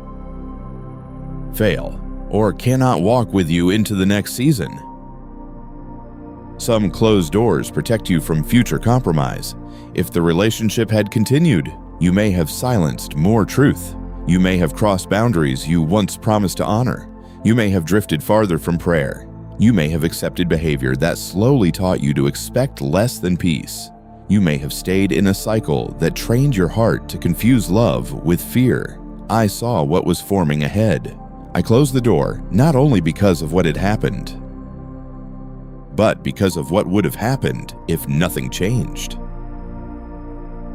fail, or cannot walk with you into the next season. Some closed doors protect you from future compromise. If the relationship had continued, you may have silenced more truth. You may have crossed boundaries you once promised to honor. You may have drifted farther from prayer. You may have accepted behavior that slowly taught you to expect less than peace. You may have stayed in a cycle that trained your heart to confuse love with fear. I saw what was forming ahead. I closed the door not only because of what had happened, but because of what would have happened if nothing changed.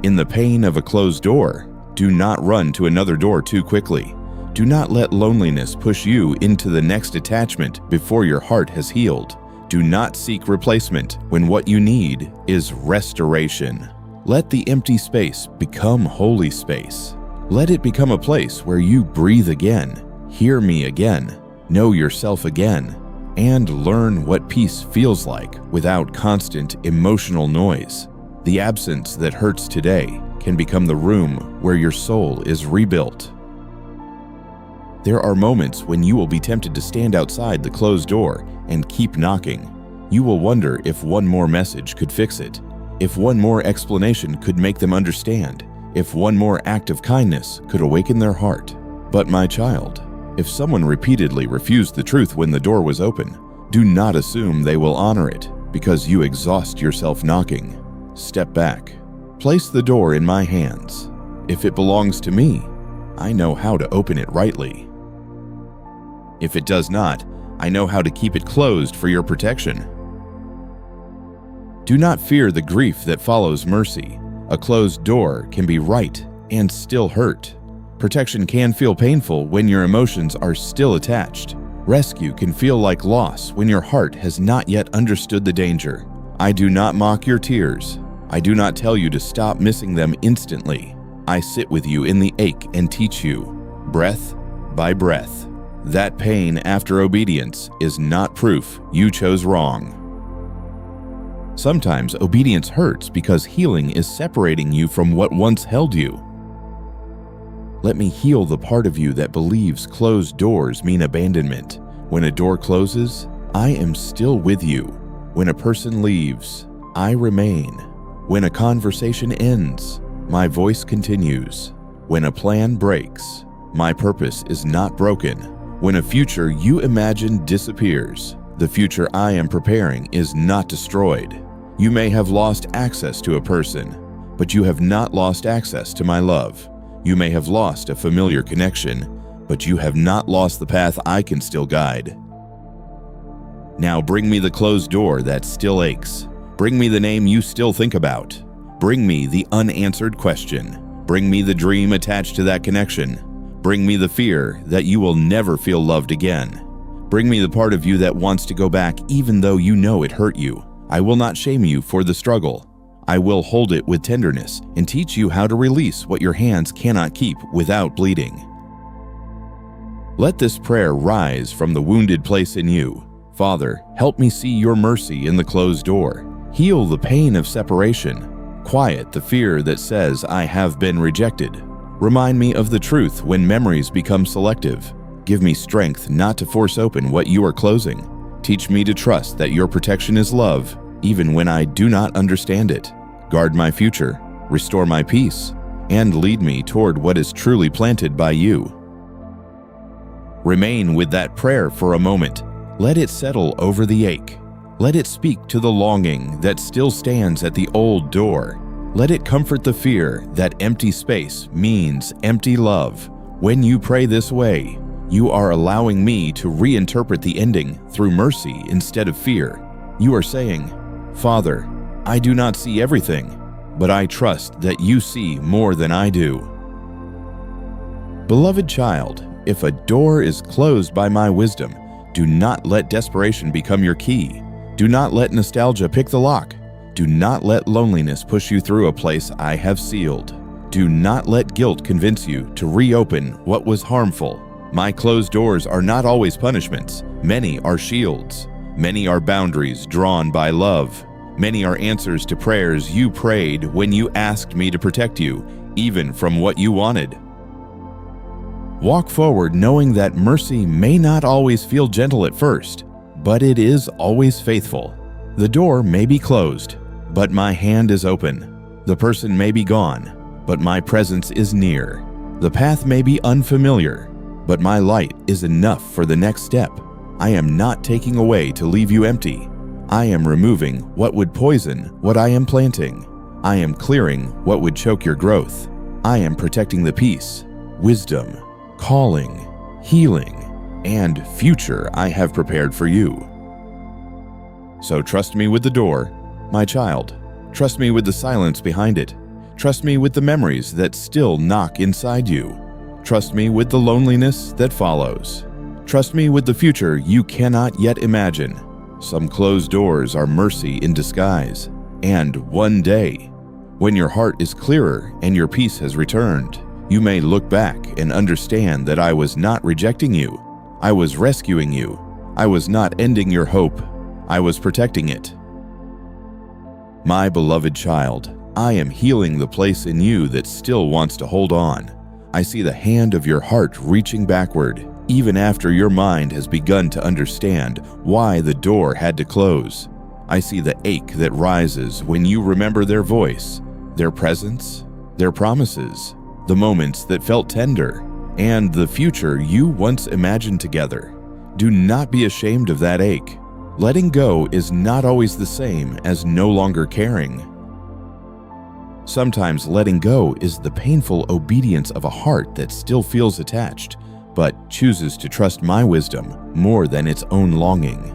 In the pain of a closed door, do not run to another door too quickly. Do not let loneliness push you into the next attachment before your heart has healed. Do not seek replacement when what you need is restoration. Let the empty space become holy space. Let it become a place where you breathe again, hear me again, know yourself again, and learn what peace feels like without constant emotional noise. The absence that hurts today can become the room where your soul is rebuilt. There are moments when you will be tempted to stand outside the closed door and keep knocking. You will wonder if one more message could fix it, if one more explanation could make them understand, if one more act of kindness could awaken their heart. But my child, if someone repeatedly refused the truth when the door was open, do not assume they will honor it because you exhaust yourself knocking. Step back. Place the door in my hands. If it belongs to me, I know how to open it rightly. If it does not, I know how to keep it closed for your protection. Do not fear the grief that follows mercy. A closed door can be right and still hurt. Protection can feel painful when your emotions are still attached. Rescue can feel like loss when your heart has not yet understood the danger. I do not mock your tears. I do not tell you to stop missing them instantly. I sit with you in the ache and teach you, breath by breath. That pain after obedience is not proof you chose wrong. Sometimes obedience hurts because healing is separating you from what once held you. Let me heal the part of you that believes closed doors mean abandonment. When a door closes, I am still with you. When a person leaves, I remain. When a conversation ends, my voice continues. When a plan breaks, my purpose is not broken. When a future you imagine disappears, the future I am preparing is not destroyed. You may have lost access to a person, but you have not lost access to my love. You may have lost a familiar connection, but you have not lost the path I can still guide. Now bring me the closed door that still aches. Bring me the name you still think about. Bring me the unanswered question. Bring me the dream attached to that connection. Bring me the fear that you will never feel loved again. Bring me the part of you that wants to go back even though you know it hurt you. I will not shame you for the struggle. I will hold it with tenderness and teach you how to release what your hands cannot keep without bleeding. Let this prayer rise from the wounded place in you. Father, help me see your mercy in the closed door. Heal the pain of separation. Quiet the fear that says I have been rejected. Remind me of the truth when memories become selective. Give me strength not to force open what you are closing. Teach me to trust that your protection is love, even when I do not understand it. Guard my future, restore my peace, and lead me toward what is truly planted by you. Remain with that prayer for a moment. Let it settle over the ache. Let it speak to the longing that still stands at the old door. Let it comfort the fear that empty space means empty love. When you pray this way, you are allowing me to reinterpret the ending through mercy instead of fear. You are saying, Father, I do not see everything, but I trust that you see more than I do. Beloved child, if a door is closed by my wisdom, do not let desperation become your key. Do not let nostalgia pick the lock. Do not let loneliness push you through a place I have sealed. Do not let guilt convince you to reopen what was harmful. My closed doors are not always punishments. Many are shields. Many are boundaries drawn by love. Many are answers to prayers you prayed when you asked me to protect you, even from what you wanted. Walk forward knowing that mercy may not always feel gentle at first, but it is always faithful. The door may be closed, but my hand is open. The person may be gone, but my presence is near. The path may be unfamiliar, but my light is enough for the next step. I am not taking away to leave you empty. I am removing what would poison what I am planting. I am clearing what would choke your growth. I am protecting the peace, wisdom, calling, healing, and future I have prepared for you. So trust me with the door, my child. Trust me with the silence behind it. Trust me with the memories that still knock inside you. Trust me with the loneliness that follows. Trust me with the future you cannot yet imagine. Some closed doors are mercy in disguise. And one day, when your heart is clearer and your peace has returned, you may look back and understand that I was not rejecting you. I was rescuing you. I was not ending your hope. I was protecting it. My beloved child, I am healing the place in you that still wants to hold on. I see the hand of your heart reaching backward, even after your mind has begun to understand why the door had to close. I see the ache that rises when you remember their voice, their presence, their promises, the moments that felt tender, and the future you once imagined together. Do not be ashamed of that ache. Letting go is not always the same as no longer caring. Sometimes letting go is the painful obedience of a heart that still feels attached, but chooses to trust my wisdom more than its own longing.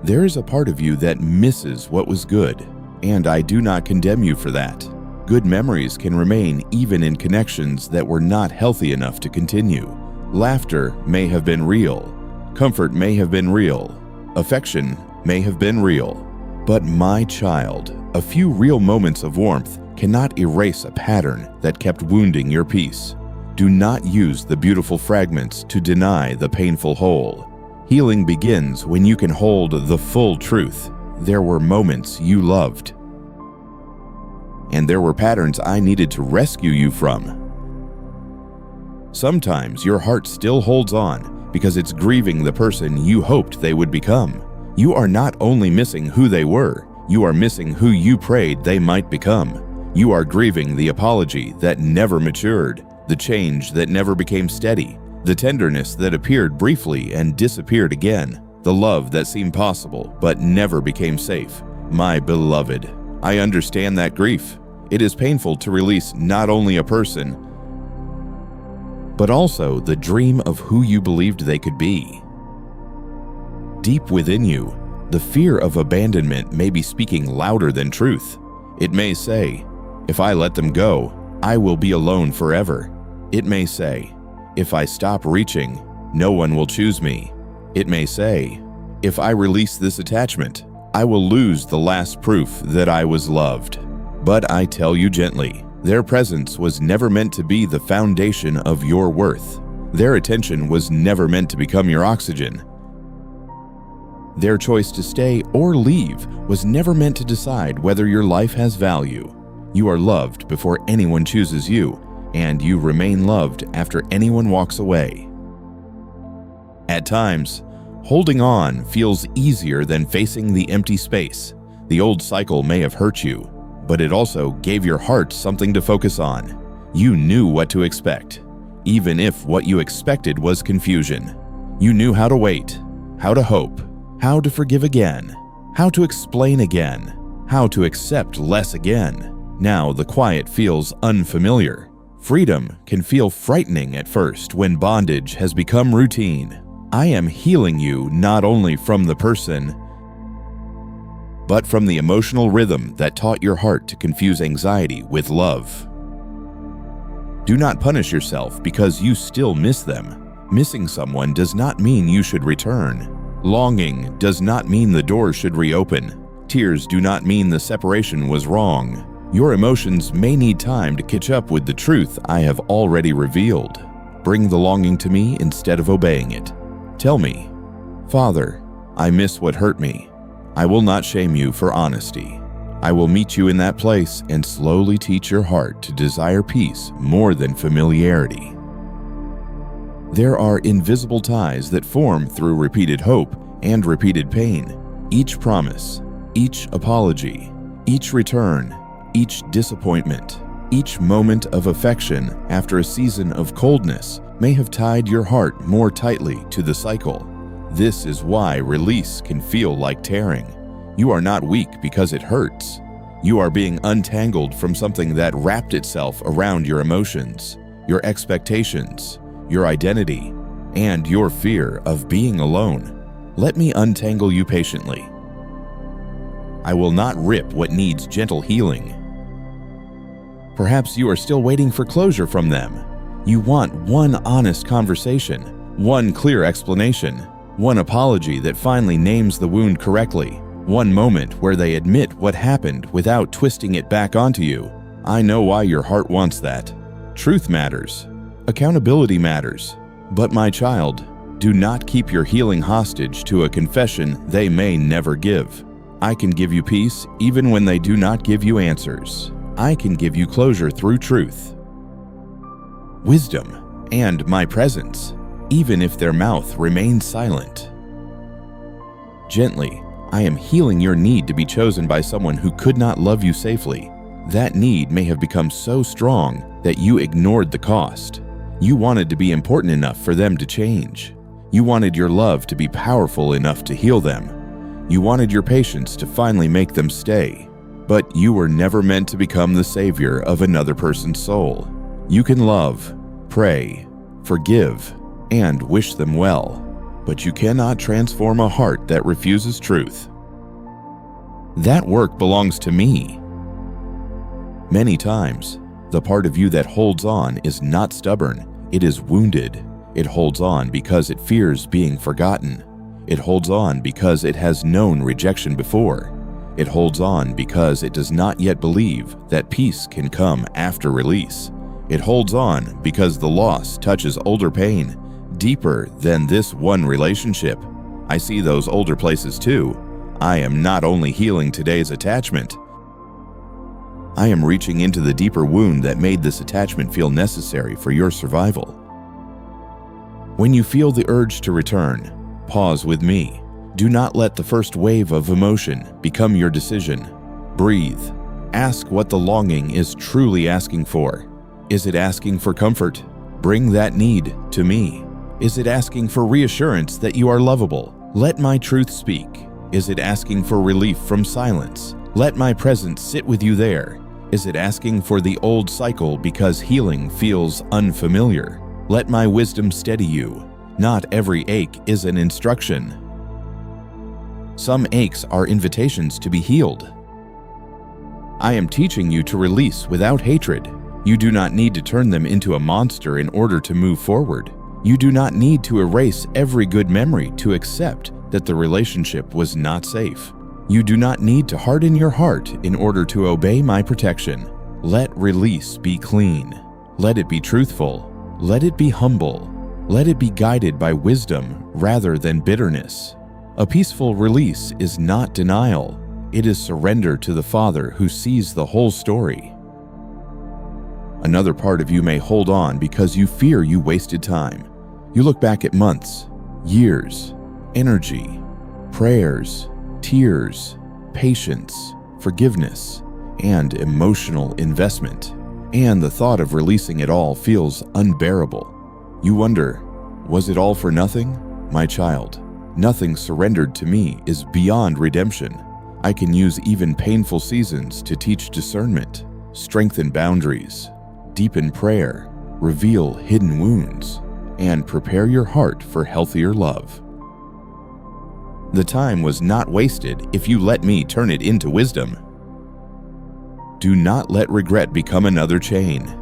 There is a part of you that misses what was good, and I do not condemn you for that. Good memories can remain even in connections that were not healthy enough to continue. Laughter may have been real. Comfort may have been real. Affection may have been real. But my child, a few real moments of warmth cannot erase a pattern that kept wounding your peace. Do not use the beautiful fragments to deny the painful whole. Healing begins when you can hold the full truth. There were moments you loved, and there were patterns I needed to rescue you from. Sometimes your heart still holds on because it's grieving the person you hoped they would become. You are not only missing who they were, you are missing who you prayed they might become. You are grieving the apology that never matured, the change that never became steady, the tenderness that appeared briefly and disappeared again, the love that seemed possible but never became safe. My beloved, I understand that grief. It is painful to release not only a person, but also the dream of who you believed they could be. Deep within you, the fear of abandonment may be speaking louder than truth. It may say, if I let them go, I will be alone forever. It may say, if I stop reaching, no one will choose me. It may say, if I release this attachment, I will lose the last proof that I was loved. But I tell you gently, their presence was never meant to be the foundation of your worth. Their attention was never meant to become your oxygen. Their choice to stay or leave was never meant to decide whether your life has value. You are loved before anyone chooses you, and you remain loved after anyone walks away. At times, holding on feels easier than facing the empty space. The old cycle may have hurt you, but it also gave your heart something to focus on. You knew what to expect, even if what you expected was confusion. You knew how to wait, how to hope, how to forgive again, how to explain again, how to accept less again. Now the quiet feels unfamiliar. Freedom can feel frightening at first when bondage has become routine. I am healing you not only from the person, but from the emotional rhythm that taught your heart to confuse anxiety with love. Do not punish yourself because you still miss them. Missing someone does not mean you should return. Longing does not mean the door should reopen. Tears do not mean the separation was wrong. Your emotions may need time to catch up with the truth I have already revealed. Bring the longing to me instead of obeying it. Tell me, Father, I miss what hurt me. I will not shame you for honesty. I will meet you in that place and slowly teach your heart to desire peace more than familiarity. There are invisible ties that form through repeated hope and repeated pain. Each promise, each apology, each return, each disappointment, each moment of affection after a season of coldness may have tied your heart more tightly to the cycle. This is why release can feel like tearing. You are not weak because it hurts. You are being untangled from something that wrapped itself around your emotions, your expectations, your identity, and your fear of being alone. Let me untangle you patiently. I will not rip what needs gentle healing. Perhaps you are still waiting for closure from them. You want one honest conversation, one clear explanation, one apology that finally names the wound correctly, one moment where they admit what happened without twisting it back onto you. I know why your heart wants that. Truth matters. Accountability matters. But my child, do not keep your healing hostage to a confession they may never give. I can give you peace even when they do not give you answers. I can give you closure through truth, wisdom, and my presence, even if their mouth remains silent. Gently, I am healing your need to be chosen by someone who could not love you safely. That need may have become so strong that you ignored the cost. You wanted to be important enough for them to change. You wanted your love to be powerful enough to heal them. You wanted your patience to finally make them stay. But you were never meant to become the savior of another person's soul. You can love, pray, forgive, and wish them well, but you cannot transform a heart that refuses truth. That work belongs to me. Many times, the part of you that holds on is not stubborn, it is wounded. It holds on because it fears being forgotten. It holds on because it has known rejection before. It holds on because it does not yet believe that peace can come after release. It holds on because the loss touches older pain, deeper than this one relationship. I see those older places too. I am not only healing today's attachment, I am reaching into the deeper wound that made this attachment feel necessary for your survival. When you feel the urge to return, pause with me. Do not let the first wave of emotion become your decision. Breathe. Ask what the longing is truly asking for. Is it asking for comfort? Bring that need to me. Is it asking for reassurance that you are lovable? Let my truth speak. Is it asking for relief from silence? Let my presence sit with you there. Is it asking for the old cycle because healing feels unfamiliar? Let my wisdom steady you. Not every ache is an instruction. Some aches are invitations to be healed. I am teaching you to release without hatred. You do not need to turn them into a monster in order to move forward. You do not need to erase every good memory to accept that the relationship was not safe. You do not need to harden your heart in order to obey my protection. Let release be clean. Let it be truthful. Let it be humble. Let it be guided by wisdom rather than bitterness. A peaceful release is not denial. It is surrender to the Father who sees the whole story. Another part of you may hold on because you fear you wasted time. You look back at months, years, energy, prayers, tears, patience, forgiveness, and emotional investment. And the thought of releasing it all feels unbearable. You wonder, was it all for nothing? My child, Nothing surrendered to me is beyond redemption. I can use even painful seasons to teach discernment, strengthen boundaries, deepen prayer, reveal hidden wounds, and prepare your heart for healthier love. The time was not wasted if you let me turn it into wisdom. Do not let regret become another chain.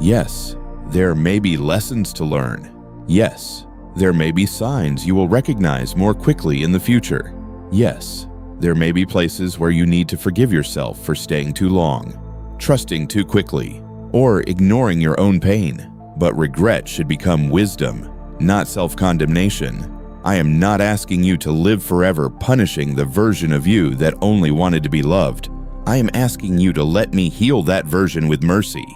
Yes, there may be lessons to learn. Yes, there may be signs you will recognize more quickly in the future. Yes, there may be places where you need to forgive yourself for staying too long, trusting too quickly, or ignoring your own pain. But regret should become wisdom, not self-condemnation. I am not asking you to live forever punishing the version of you that only wanted to be loved. I am asking you to let me heal that version with mercy.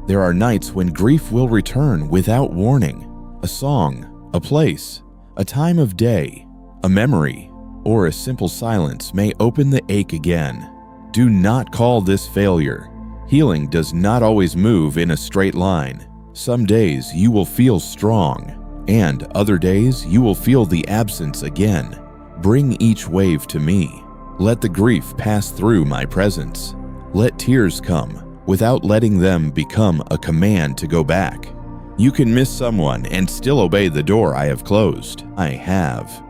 There are nights when grief will return without warning. A song, a place, a time of day, a memory, or a simple silence may open the ache again. Do not call this failure. Healing does not always move in a straight line. Some days you will feel strong, and other days you will feel the absence again. Bring each wave to me. Let the grief pass through my presence. Let tears come without letting them become a command to go back. You can miss someone and still obey the door I have closed. I have.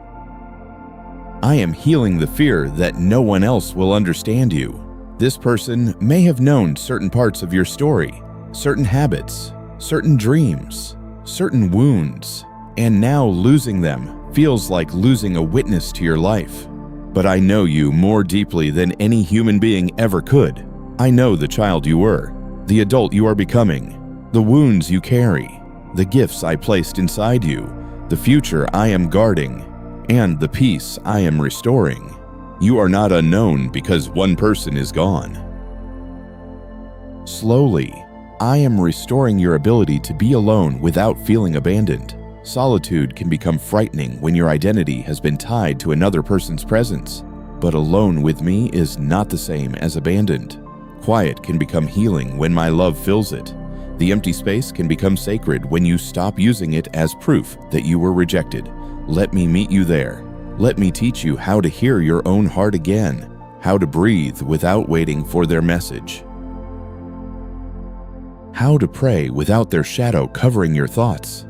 I am healing the fear that no one else will understand you. This person may have known certain parts of your story, certain habits, certain dreams, certain wounds, and now losing them feels like losing a witness to your life. But I know you more deeply than any human being ever could. I know the child you were, the adult you are becoming, the wounds you carry, the gifts I placed inside you, the future I am guarding, and the peace I am restoring. You are not unknown because one person is gone. Slowly, I am restoring your ability to be alone without feeling abandoned. Solitude can become frightening when your identity has been tied to another person's presence. But alone with me is not the same as abandoned. Quiet can become healing when my love fills it. The empty space can become sacred when you stop using it as proof that you were rejected. Let me meet you there. Let me teach you how to hear your own heart again, how to breathe without waiting for their message, how to pray without their shadow covering your thoughts.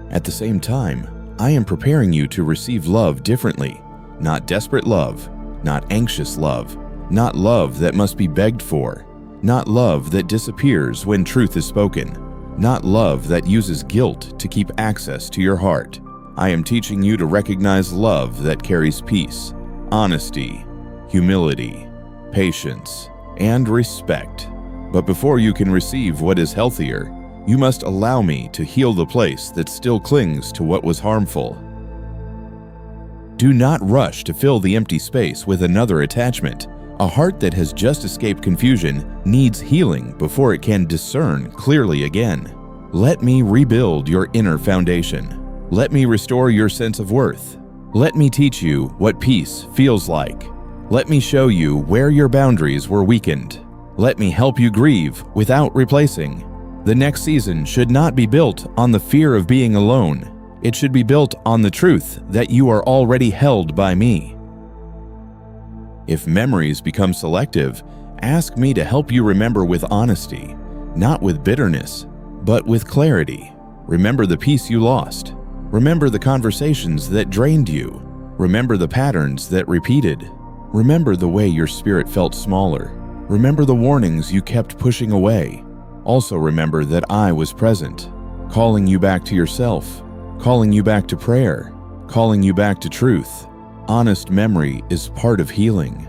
At the same time, I am preparing you to receive love differently, not desperate love, not anxious love, not love that must be begged for, not love that disappears when truth is spoken, not love that uses guilt to keep access to your heart. I am teaching you to recognize love that carries peace, honesty, humility, patience, and respect. But before you can receive what is healthier, you must allow me to heal the place that still clings to what was harmful. Do not rush to fill the empty space with another attachment. A heart that has just escaped confusion needs healing before it can discern clearly again. Let me rebuild your inner foundation. Let me restore your sense of worth. Let me teach you what peace feels like. Let me show you where your boundaries were weakened. Let me help you grieve without replacing. The next season should not be built on the fear of being alone. It should be built on the truth that you are already held by me. If memories become selective, ask me to help you remember with honesty, not with bitterness, but with clarity. Remember the peace you lost. Remember the conversations that drained you. Remember the patterns that repeated. Remember the way your spirit felt smaller. Remember the warnings you kept pushing away. Also remember that I was present, calling you back to yourself, calling you back to prayer, calling you back to truth. Honest memory is part of healing.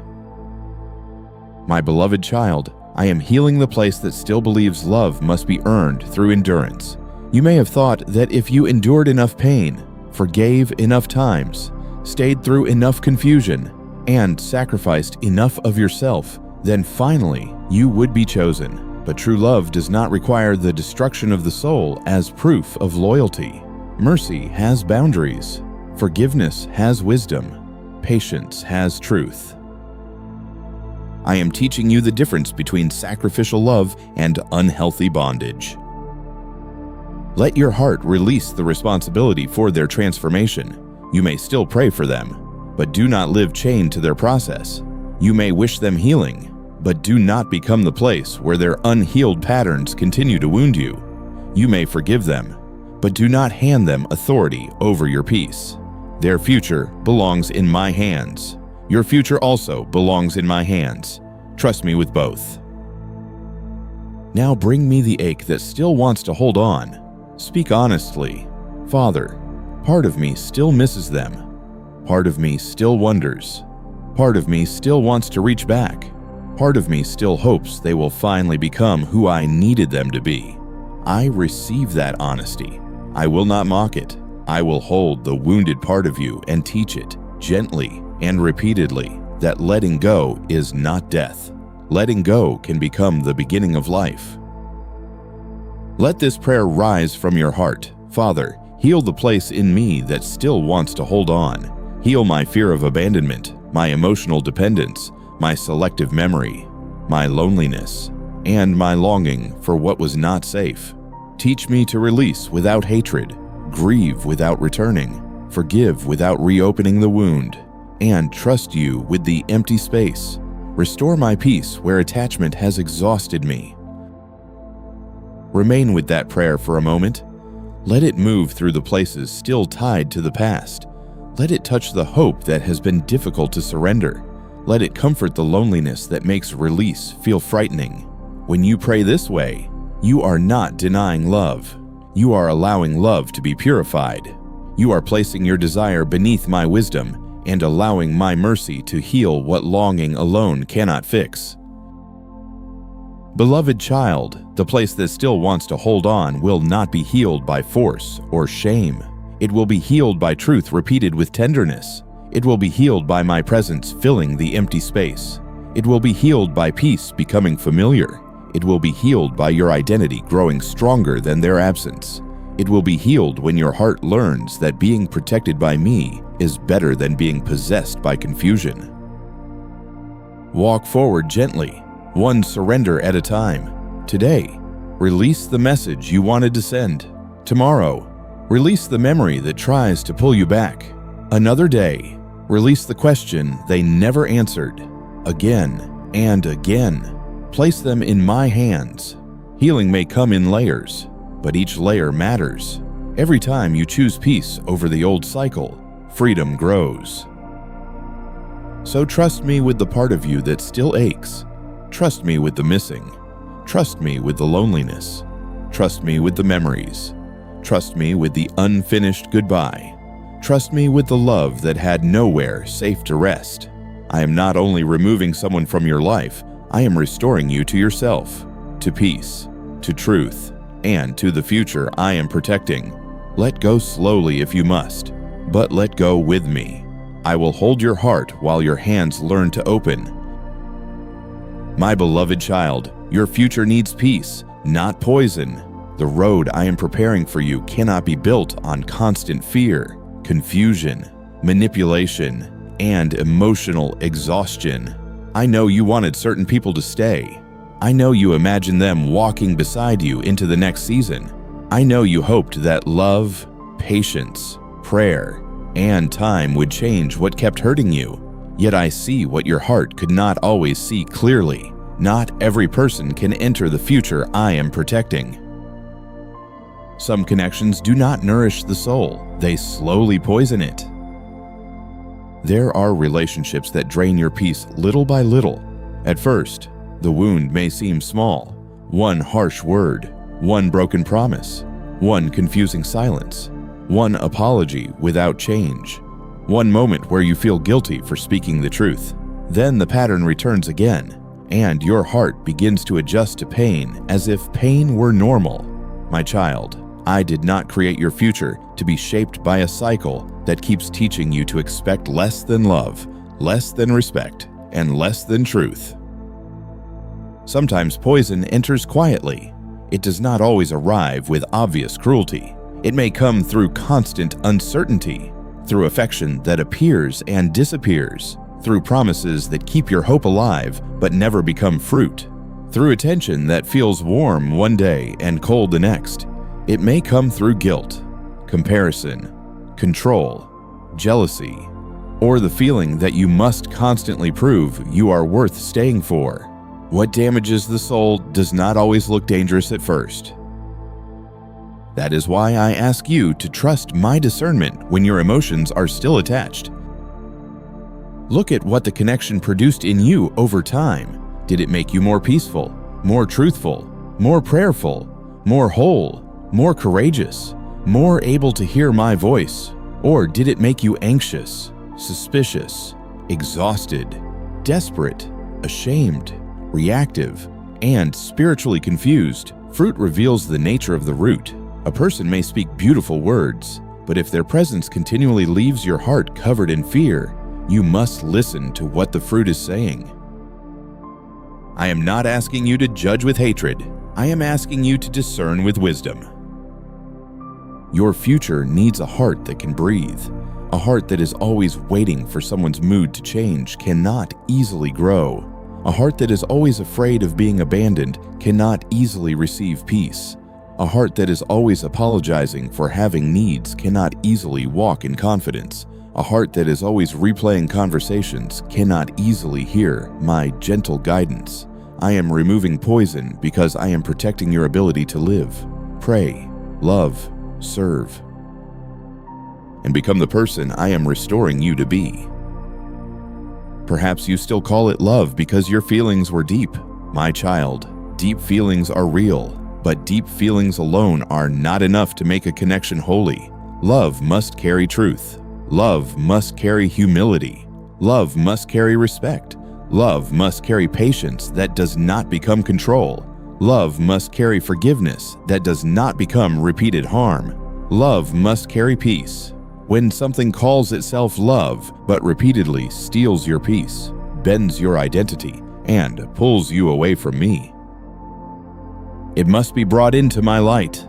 My beloved child, I am healing the place that still believes love must be earned through endurance. You may have thought that if you endured enough pain, forgave enough times, stayed through enough confusion, and sacrificed enough of yourself, then finally you would be chosen. But true love does not require the destruction of the soul as proof of loyalty. Mercy has boundaries. Forgiveness has wisdom. Patience has truth. I am teaching you the difference between sacrificial love and unhealthy bondage. Let your heart release the responsibility for their transformation. You may still pray for them, but do not live chained to their process. You may wish them healing, but do not become the place where their unhealed patterns continue to wound you. You may forgive them, but do not hand them authority over your peace. Their future belongs in my hands. Your future also belongs in my hands. Trust me with both. Now bring me the ache that still wants to hold on. Speak honestly. Father, part of me still misses them. Part of me still wonders. Part of me still wants to reach back. Part of me still hopes they will finally become who I needed them to be. I receive that honesty. I will not mock it. I will hold the wounded part of you and teach it gently and repeatedly that letting go is not death. Letting go can become the beginning of life. Let this prayer rise from your heart. Father, heal the place in me that still wants to hold on. Heal my fear of abandonment, my emotional dependence, my selective memory, my loneliness, and my longing for what was not safe. Teach me to release without hatred, grieve without returning, forgive without reopening the wound, and trust you with the empty space. Restore my peace where attachment has exhausted me. Remain with that prayer for a moment. Let it move through the places still tied to the past. Let it touch the hope that has been difficult to surrender. Let it comfort the loneliness that makes release feel frightening. When you pray this way, you are not denying love. You are allowing love to be purified. You are placing your desire beneath my wisdom and allowing my mercy to heal what longing alone cannot fix. Beloved child, the place that still wants to hold on will not be healed by force or shame. It will be healed by truth repeated with tenderness. It will be healed by my presence filling the empty space. It will be healed by peace becoming familiar. It will be healed by your identity growing stronger than their absence. It will be healed when your heart learns that being protected by me is better than being possessed by confusion. Walk forward gently, one surrender at a time. Today, release the message you wanted to send. Tomorrow, release the memory that tries to pull you back. Another day, release the question they never answered. Again and again, place them in my hands. Healing may come in layers, but each layer matters. Every time you choose peace over the old cycle, freedom grows. So trust me with the part of you that still aches. Trust me with the missing. Trust me with the loneliness. Trust me with the memories. Trust me with the unfinished goodbye. Trust me with the love that had nowhere safe to rest. I am not only removing someone from your life, I am restoring you to yourself, to peace, to truth, and to the future I am protecting. Let go slowly if you must, but let go with me. I will hold your heart while your hands learn to open. My beloved child, your future needs peace, not poison. The road I am preparing for you cannot be built on constant fear, confusion, manipulation, and emotional exhaustion. I know you wanted certain people to stay. I know you imagined them walking beside you into the next season. I know you hoped that love, patience, prayer, and time would change what kept hurting you. Yet I see what your heart could not always see clearly. Not every person can enter the future I am protecting. Some connections do not nourish the soul, they slowly poison it. There are relationships that drain your peace little by little. At first, the wound may seem small. One harsh word, one broken promise, one confusing silence, one apology without change, one moment where you feel guilty for speaking the truth. Then the pattern returns again, and your heart begins to adjust to pain as if pain were normal. My child, I did not create your future to be shaped by a cycle that keeps teaching you to expect less than love, less than respect, and less than truth. Sometimes poison enters quietly. It does not always arrive with obvious cruelty. It may come through constant uncertainty, through affection that appears and disappears, through promises that keep your hope alive but never become fruit, through attention that feels warm one day and cold the next. It may come through guilt, comparison, control, jealousy, or the feeling that you must constantly prove you are worth staying for. What damages the soul does not always look dangerous at first. That is why I ask you to trust my discernment when your emotions are still attached. Look at what the connection produced in you over time. Did it make you more peaceful, more truthful, more prayerful, more whole, more courageous, more able to hear my voice? Or did it make you anxious, suspicious, exhausted, desperate, ashamed, reactive, and spiritually confused? Fruit reveals the nature of the root. A person may speak beautiful words, but if their presence continually leaves your heart covered in fear, you must listen to what the fruit is saying. I am not asking you to judge with hatred. I am asking you to discern with wisdom. Your future needs a heart that can breathe. A heart that is always waiting for someone's mood to change cannot easily grow. A heart that is always afraid of being abandoned cannot easily receive peace. A heart that is always apologizing for having needs cannot easily walk in confidence. A heart that is always replaying conversations cannot easily hear my gentle guidance. I am removing poison because I am protecting your ability to live, pray, love, serve, and become the person I am restoring you to be. Perhaps you still call it love because your feelings were deep. My child, deep feelings are real. But deep feelings alone are not enough to make a connection holy. Love must carry truth. Love must carry humility. Love must carry respect. Love must carry patience that does not become control. Love must carry forgiveness that does not become repeated harm. Love must carry peace. When something calls itself love but repeatedly steals your peace, bends your identity, and pulls you away from me, it must be brought into my light.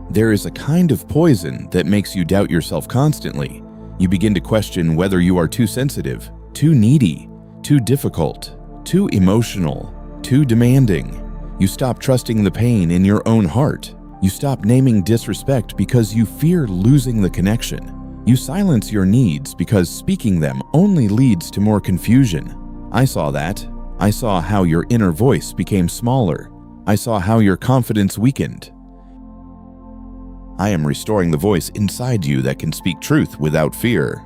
There is a kind of poison that makes you doubt yourself constantly. You begin to question whether you are too sensitive, too needy, too difficult, too emotional, too demanding. You stop trusting the pain in your own heart. You stop naming disrespect because you fear losing the connection. You silence your needs because speaking them only leads to more confusion. I saw that. I saw how your inner voice became smaller. I saw how your confidence weakened. I am restoring the voice inside you that can speak truth without fear.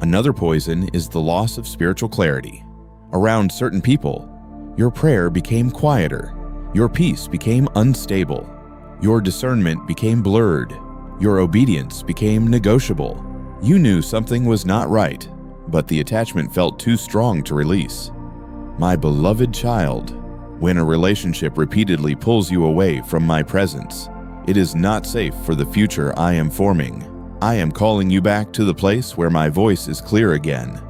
Another poison is the loss of spiritual clarity. Around certain people, your prayer became quieter. Your peace became unstable. Your discernment became blurred. Your obedience became negotiable. You knew something was not right, but the attachment felt too strong to release. My beloved child, when a relationship repeatedly pulls you away from my presence, it is not safe for the future I am forming. I am calling you back to the place where my voice is clear again.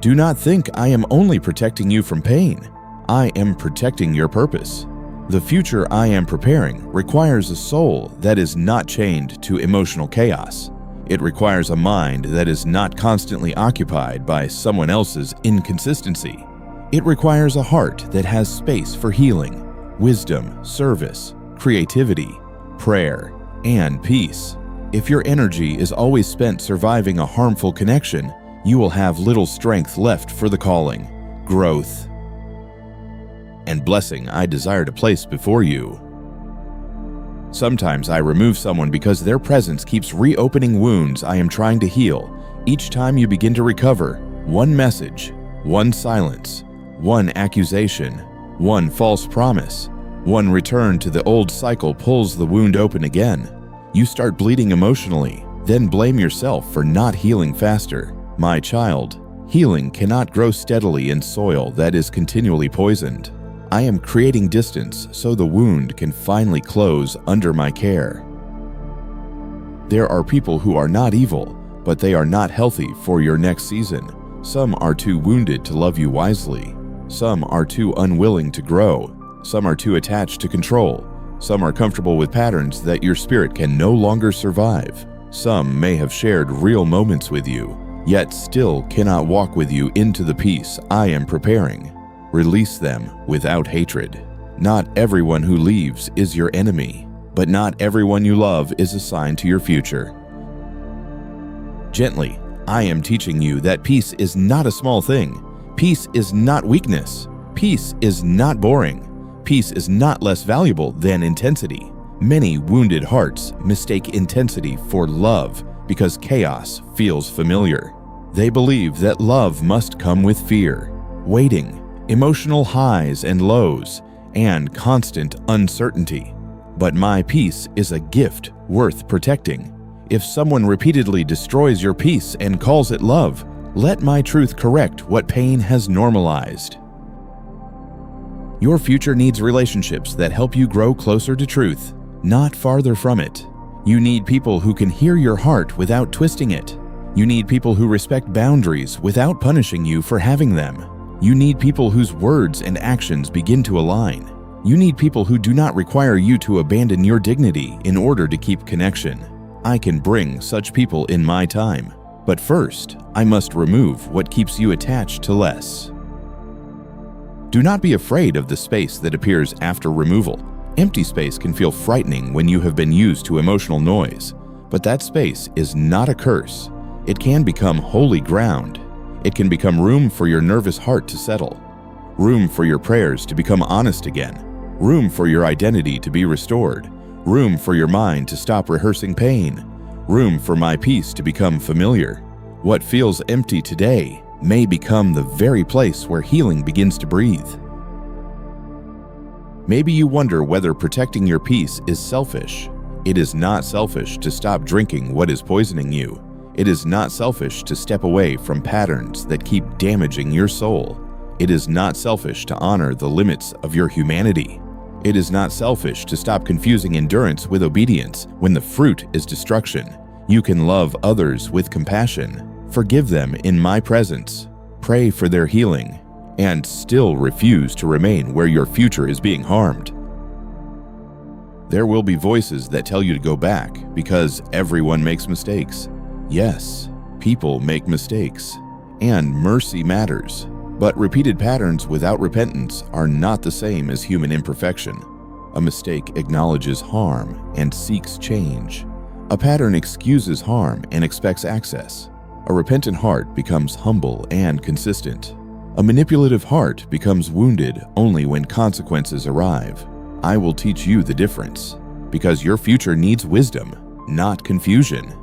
Do not think I am only protecting you from pain. I am protecting your purpose. The future I am preparing requires a soul that is not chained to emotional chaos. It requires a mind that is not constantly occupied by someone else's inconsistency. It requires a heart that has space for healing, wisdom, service, creativity, prayer, and peace. If your energy is always spent surviving a harmful connection, you will have little strength left for the calling, growth, and blessing I desire to place before you. Sometimes I remove someone because their presence keeps reopening wounds I am trying to heal. Each time you begin to recover, one message, one silence, one accusation, one false promise, one return to the old cycle pulls the wound open again. You start bleeding emotionally, then blame yourself for not healing faster. My child, healing cannot grow steadily in soil that is continually poisoned. I am creating distance so the wound can finally close under my care. There are people who are not evil, but they are not healthy for your next season. Some are too wounded to love you wisely. Some are too unwilling to grow. Some are too attached to control. Some are comfortable with patterns that your spirit can no longer survive. Some may have shared real moments with you, yet still cannot walk with you into the peace I am preparing. Release them without hatred. Not everyone who leaves is your enemy, but not everyone you love is assigned to your future. Gently, I am teaching you that peace is not a small thing. Peace is not weakness. Peace is not boring. Peace is not less valuable than intensity. Many wounded hearts mistake intensity for love because chaos feels familiar. They believe that love must come with fear, waiting, emotional highs and lows, and constant uncertainty. But my peace is a gift worth protecting. If someone repeatedly destroys your peace and calls it love, let my truth correct what pain has normalized. Your future needs relationships that help you grow closer to truth, not farther from it. You need people who can hear your heart without twisting it. You need people who respect boundaries without punishing you for having them. You need people whose words and actions begin to align. You need people who do not require you to abandon your dignity in order to keep connection. I can bring such people in my time, but first, I must remove what keeps you attached to less. Do not be afraid of the space that appears after removal. Empty space can feel frightening when you have been used to emotional noise, but that space is not a curse. It can become holy ground. It can become room for your nervous heart to settle, room for your prayers to become honest again, room for your identity to be restored, room for your mind to stop rehearsing pain, room for my peace to become familiar. What feels empty today may become the very place where healing begins to breathe. Maybe you wonder whether protecting your peace is selfish. It is not selfish to stop drinking what is poisoning you. It is not selfish to step away from patterns that keep damaging your soul. It is not selfish to honor the limits of your humanity. It is not selfish to stop confusing endurance with obedience when the fruit is destruction. You can love others with compassion, forgive them in my presence, pray for their healing, and still refuse to remain where your future is being harmed. There will be voices that tell you to go back because everyone makes mistakes. Yes, people make mistakes, and mercy matters, but repeated patterns without repentance are not the same as human imperfection. A mistake acknowledges harm and seeks change. A pattern excuses harm and expects access. A repentant heart becomes humble and consistent. A manipulative heart becomes wounded only when consequences arrive. I will teach you the difference, because your future needs wisdom, not confusion.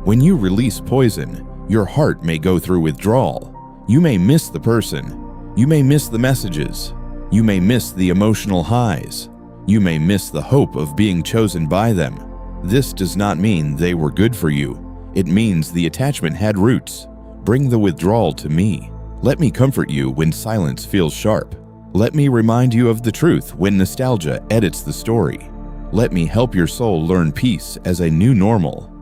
When you release poison, your heart may go through withdrawal. You may miss the person. You may miss the messages. You may miss the emotional highs. You may miss the hope of being chosen by them. This does not mean they were good for you. It means the attachment had roots. Bring the withdrawal to me. Let me comfort you when silence feels sharp. Let me remind you of the truth when nostalgia edits the story. Let me help your soul learn peace as a new normal.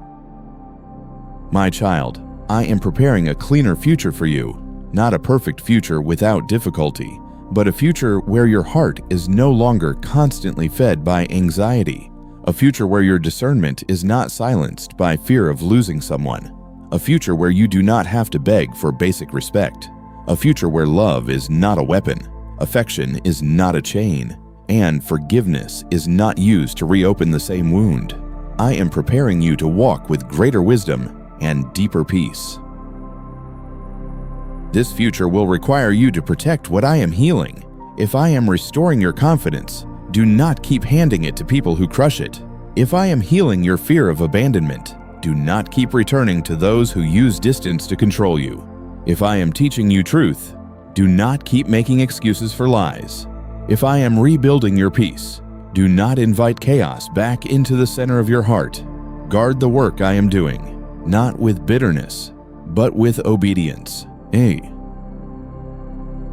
My child, I am preparing a cleaner future for you, not a perfect future without difficulty, but a future where your heart is no longer constantly fed by anxiety, a future where your discernment is not silenced by fear of losing someone, a future where you do not have to beg for basic respect, a future where love is not a weapon, affection is not a chain, and forgiveness is not used to reopen the same wound. I am preparing you to walk with greater wisdom and deeper peace. This future will require you to protect what I am healing. If I am restoring your confidence, do not keep handing it to people who crush it. If I am healing your fear of abandonment, do not keep returning to those who use distance to control you. If I am teaching you truth, do not keep making excuses for lies. If I am rebuilding your peace, do not invite chaos back into the center of your heart. Guard the work I am doing, not with bitterness, but with obedience.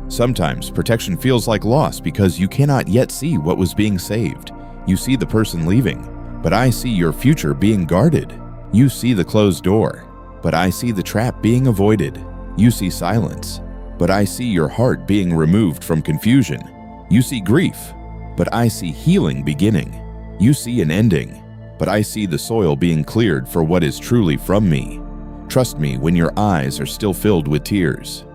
Sometimes protection feels like loss because you cannot yet see what was being saved. You see the person leaving, but I see your future being guarded. You see the closed door, but I see the trap being avoided. You see silence, but I see your heart being removed from confusion. You see grief, but I see healing beginning. You see an ending, but I see the soil being cleared for what is truly from me. Trust me when your eyes are still filled with tears.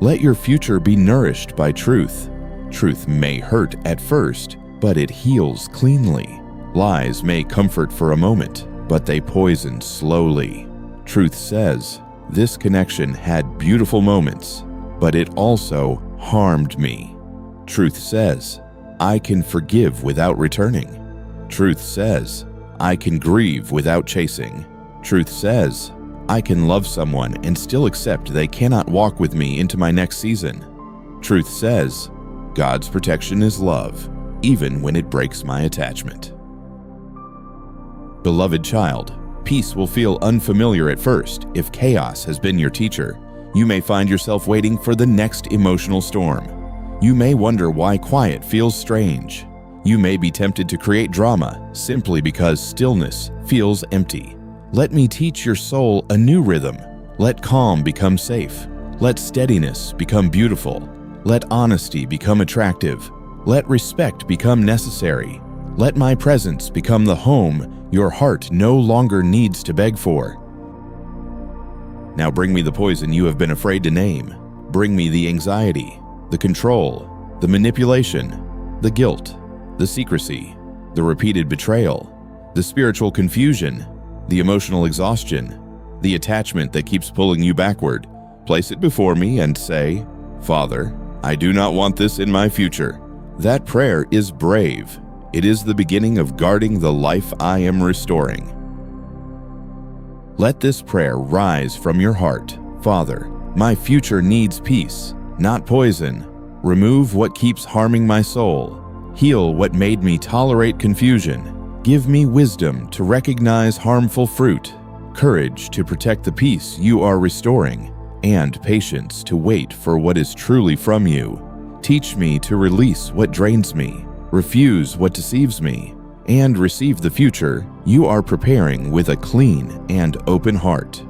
Let your future be nourished by truth. Truth may hurt at first, but it heals cleanly. Lies may comfort for a moment, but they poison slowly. Truth says, this connection had beautiful moments, but it also harmed me. Truth says, I can forgive without returning. Truth says, I can grieve without chasing. Truth says, I can love someone and still accept they cannot walk with me into my next season. Truth says, God's protection is love, even when it breaks my attachment. Beloved child, peace will feel unfamiliar at first if chaos has been your teacher. You may find yourself waiting for the next emotional storm. You may wonder why quiet feels strange. You may be tempted to create drama simply because stillness feels empty. Let me teach your soul a new rhythm. Let calm become safe. Let steadiness become beautiful. Let honesty become attractive. Let respect become necessary. Let my presence become the home your heart no longer needs to beg for. Now bring me the poison you have been afraid to name. Bring me the anxiety, the control, the manipulation, the guilt, the secrecy, the repeated betrayal, the spiritual confusion, the emotional exhaustion, the attachment that keeps pulling you backward. Place it before me and say, Father, I do not want this in my future. That prayer is brave. It is the beginning of guarding the life I am restoring. Let this prayer rise from your heart. Father, my future needs peace, not poison. Remove what keeps harming my soul. Heal what made me tolerate confusion. Give me wisdom to recognize harmful fruit, courage to protect the peace you are restoring, and patience to wait for what is truly from you. Teach me to release what drains me, refuse what deceives me, and receive the future you are preparing with a clean and open heart.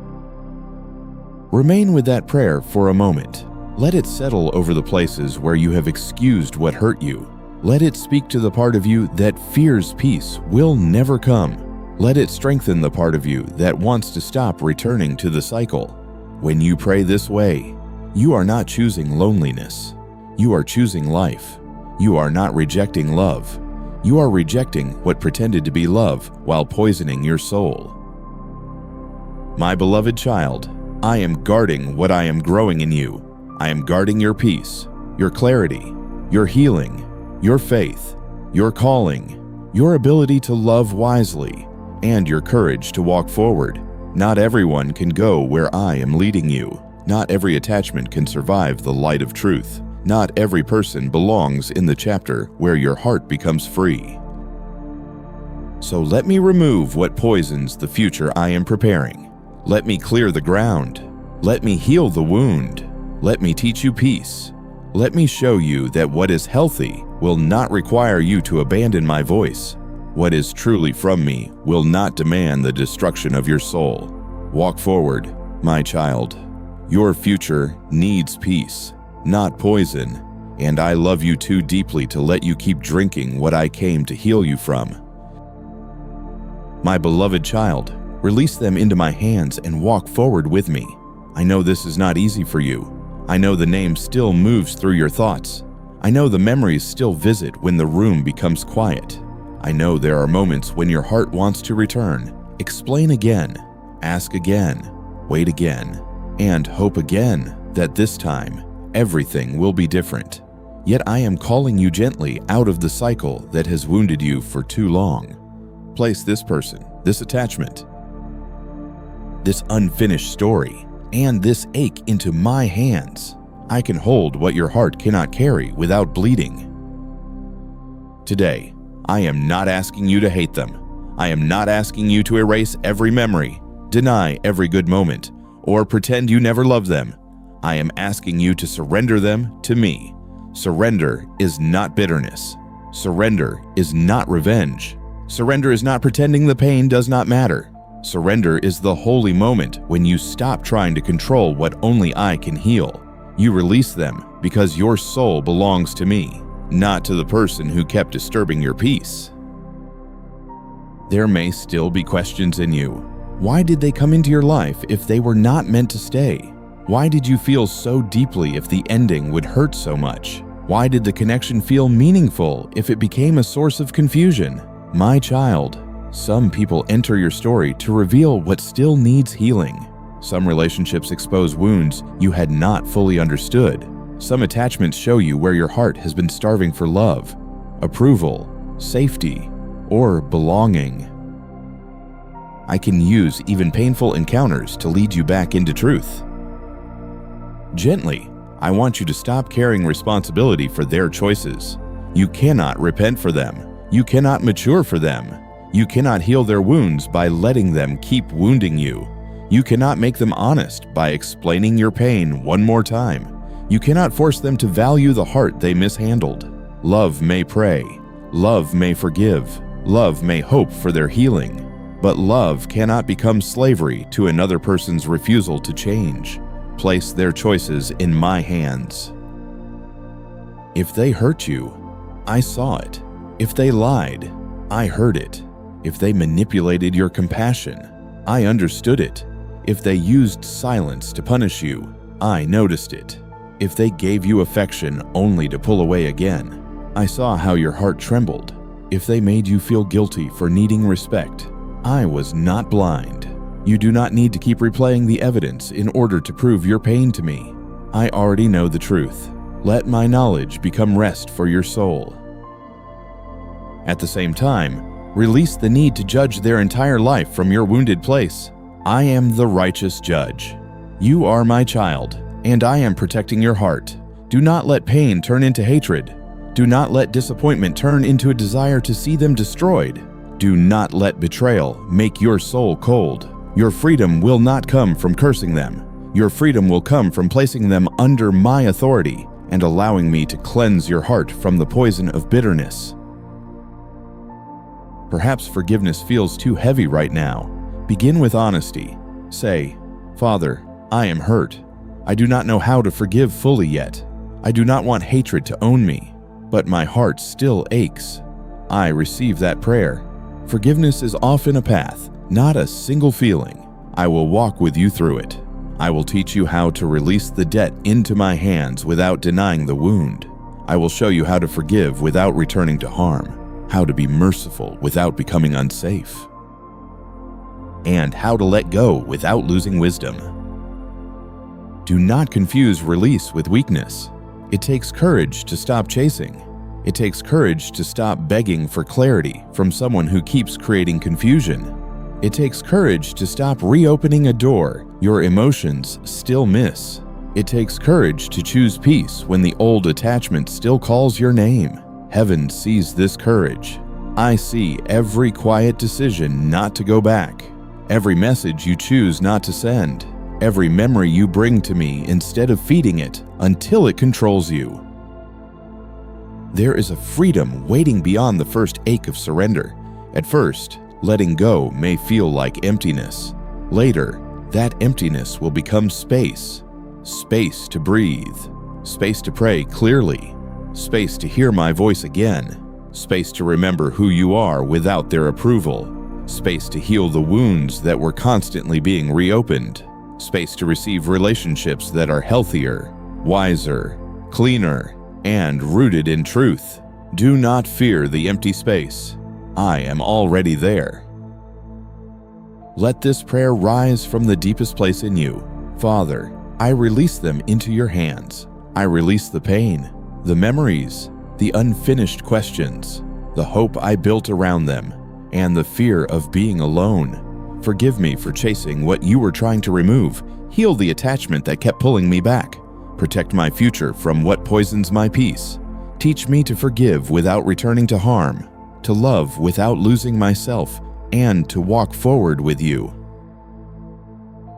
Remain with that prayer for a moment. Let it settle over the places where you have excused what hurt you. Let it speak to the part of you that fears peace will never come. Let it strengthen the part of you that wants to stop returning to the cycle. When you pray this way, you are not choosing loneliness. You are choosing life. You are not rejecting love. You are rejecting what pretended to be love while poisoning your soul. My beloved child, I am guarding what I am growing in you. I am guarding your peace, your clarity, your healing, your faith, your calling, your ability to love wisely, and your courage to walk forward. Not everyone can go where I am leading you. Not every attachment can survive the light of truth. Not every person belongs in the chapter where your heart becomes free. So let me remove what poisons the future I am preparing. Let me clear the ground. Let me heal the wound. Let me teach you peace. Let me show you that what is healthy will not require you to abandon my voice. What is truly from me will not demand the destruction of your soul. Walk forward, my child. Your future needs peace, not poison, and I love you too deeply to let you keep drinking what I came to heal you from. My beloved child, release them into my hands and walk forward with me. I know this is not easy for you. I know the name still moves through your thoughts. I know the memories still visit when the room becomes quiet. I know there are moments when your heart wants to return. Explain again, ask again, wait again, and hope again that this time everything will be different. Yet I am calling you gently out of the cycle that has wounded you for too long. Place this person, this attachment, this unfinished story, and this ache into my hands. I can hold what your heart cannot carry without bleeding. Today, I am not asking you to hate them. I am not asking you to erase every memory, deny every good moment, or pretend you never loved them. I am asking you to surrender them to me. Surrender is not bitterness. Surrender is not revenge. Surrender is not pretending the pain does not matter. Surrender is the holy moment when you stop trying to control what only I can heal. You release them because your soul belongs to me, not to the person who kept disturbing your peace. There may still be questions in you. Why did they come into your life if they were not meant to stay? Why did you feel so deeply if the ending would hurt so much? Why did the connection feel meaningful if it became a source of confusion? My child, some people enter your story to reveal what still needs healing. Some relationships expose wounds you had not fully understood. Some attachments show you where your heart has been starving for love, approval, safety, or belonging. I can use even painful encounters to lead you back into truth. Gently, I want you to stop carrying responsibility for their choices. You cannot repent for them. You cannot mature for them. You cannot heal their wounds by letting them keep wounding you. You cannot make them honest by explaining your pain one more time. You cannot force them to value the heart they mishandled. Love may pray. Love may forgive. Love may hope for their healing. But love cannot become slavery to another person's refusal to change. Place their choices in my hands. If they hurt you, I saw it. If they lied, I heard it. If they manipulated your compassion, I understood it. If they used silence to punish you, I noticed it. If they gave you affection only to pull away again, I saw how your heart trembled. If they made you feel guilty for needing respect, I was not blind. You do not need to keep replaying the evidence in order to prove your pain to me. I already know the truth. Let my knowledge become rest for your soul. At the same time, release the need to judge their entire life from your wounded place. I am the righteous judge. You are my child, and I am protecting your heart. Do not let pain turn into hatred. Do not let disappointment turn into a desire to see them destroyed. Do not let betrayal make your soul cold. Your freedom will not come from cursing them. Your freedom will come from placing them under my authority and allowing me to cleanse your heart from the poison of bitterness. Perhaps forgiveness feels too heavy right now. Begin with honesty. Say, Father, I am hurt. I do not know how to forgive fully yet. I do not want hatred to own me, but my heart still aches. I receive that prayer. Forgiveness is often a path, not a single feeling. I will walk with you through it. I will teach you how to release the debt into my hands without denying the wound. I will show you how to forgive without returning to harm, how to be merciful without becoming unsafe, and how to let go without losing wisdom. Do not confuse release with weakness. It takes courage to stop chasing. It takes courage to stop begging for clarity from someone who keeps creating confusion. It takes courage to stop reopening a door your emotions still miss. It takes courage to choose peace when the old attachment still calls your name. Heaven sees this courage. I see every quiet decision not to go back, every message you choose not to send, every memory you bring to me instead of feeding it until it controls you. There is a freedom waiting beyond the first ache of surrender. At first, letting go may feel like emptiness. Later, that emptiness will become space. Space to breathe. Space to pray clearly. Space to hear my voice again. Space to remember who you are without their approval. Space to heal the wounds that were constantly being reopened. Space to receive relationships that are healthier, wiser, cleaner, and rooted in truth. Do not fear the empty space. I am already there. Let this prayer rise from the deepest place in you. Father, I release them into your hands. I release the pain, the memories, the unfinished questions, the hope I built around them, and the fear of being alone. Forgive me for chasing what you were trying to remove. Heal the attachment that kept pulling me back. Protect my future from what poisons my peace. Teach me to forgive without returning to harm, to love without losing myself, and to walk forward with you.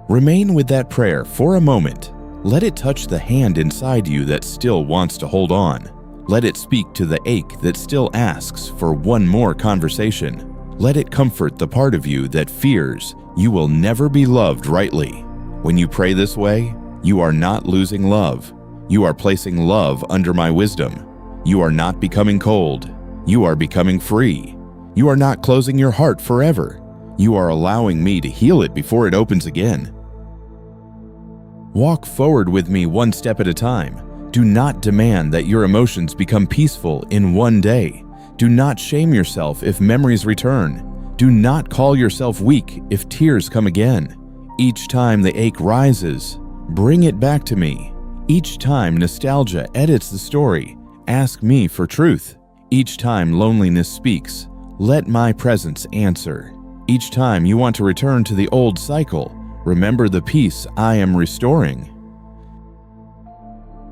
Remain with that prayer for a moment. Let it touch the hand inside you that still wants to hold on. Let it speak to the ache that still asks for one more conversation. Let it comfort the part of you that fears you will never be loved rightly. When you pray this way, you are not losing love. You are placing love under my wisdom. You are not becoming cold. You are becoming free. You are not closing your heart forever. You are allowing me to heal it before it opens again. Walk forward with me one step at a time. Do not demand that your emotions become peaceful in one day. Do not shame yourself if memories return. Do not call yourself weak if tears come again. Each time the ache rises, bring it back to me. Each time nostalgia edits the story, ask me for truth. Each time loneliness speaks, let my presence answer. Each time you want to return to the old cycle, remember the peace I am restoring.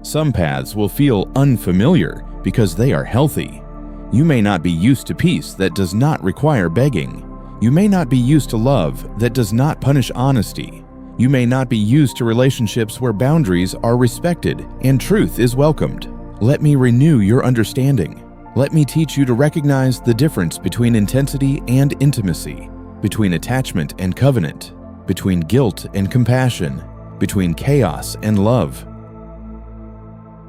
Some paths will feel unfamiliar because they are healthy. You may not be used to peace that does not require begging. You may not be used to love that does not punish honesty. You may not be used to relationships where boundaries are respected and truth is welcomed. Let me renew your understanding. Let me teach you to recognize the difference between intensity and intimacy, between attachment and covenant, between guilt and compassion, between chaos and love.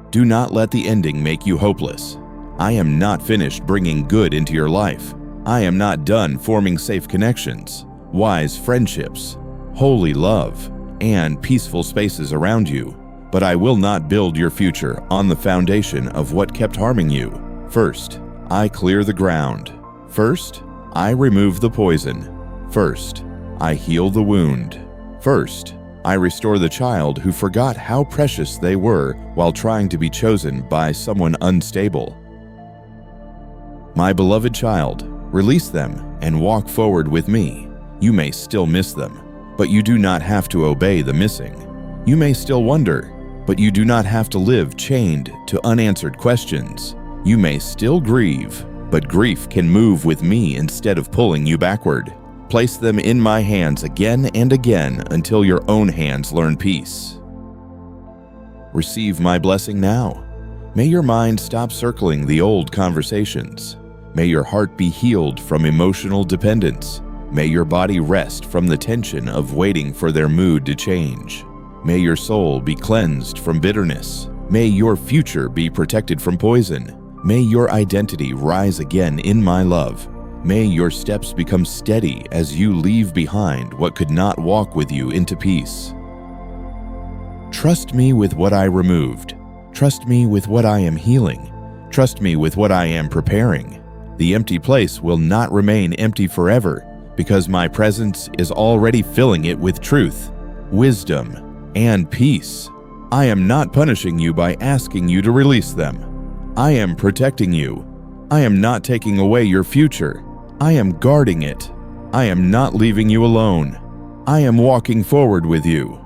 Do not let the ending make you hopeless. I am not finished bringing good into your life. I am not done forming safe connections, wise friendships, holy love, and peaceful spaces around you. But I will not build your future on the foundation of what kept harming you. First, I clear the ground. First, I remove the poison. First, I heal the wound. First, I restore the child who forgot how precious they were while trying to be chosen by someone unstable. My beloved child, release them and walk forward with me. You may still miss them, but you do not have to obey the missing. You may still wonder, but you do not have to live chained to unanswered questions. You may still grieve, but grief can move with me instead of pulling you backward. Place them in my hands again and again until your own hands learn peace. Receive my blessing now. May your mind stop circling the old conversations. May your heart be healed from emotional dependence. May your body rest from the tension of waiting for their mood to change. May your soul be cleansed from bitterness. May your future be protected from poison. May your identity rise again in my love. May your steps become steady as you leave behind what could not walk with you into peace. Trust me with what I removed. Trust me with what I am healing. Trust me with what I am preparing. The empty place will not remain empty forever because my presence is already filling it with truth, wisdom, and peace. I am not punishing you by asking you to release them. I am protecting you. I am not taking away your future. I am guarding it. I am not leaving you alone. I am walking forward with you.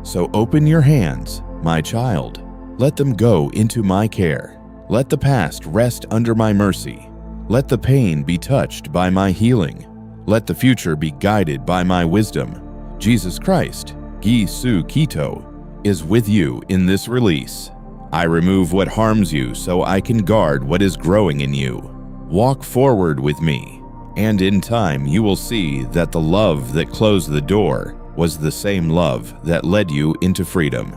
So open your hands, my child. Let them go into my care. Let the past rest under my mercy. Let the pain be touched by my healing. Let the future be guided by my wisdom. Jesus Christ, Gisu Kito, is with you in this release. I remove what harms you so I can guard what is growing in you. Walk forward with me, and in time you will see that the love that closed the door was the same love that led you into freedom.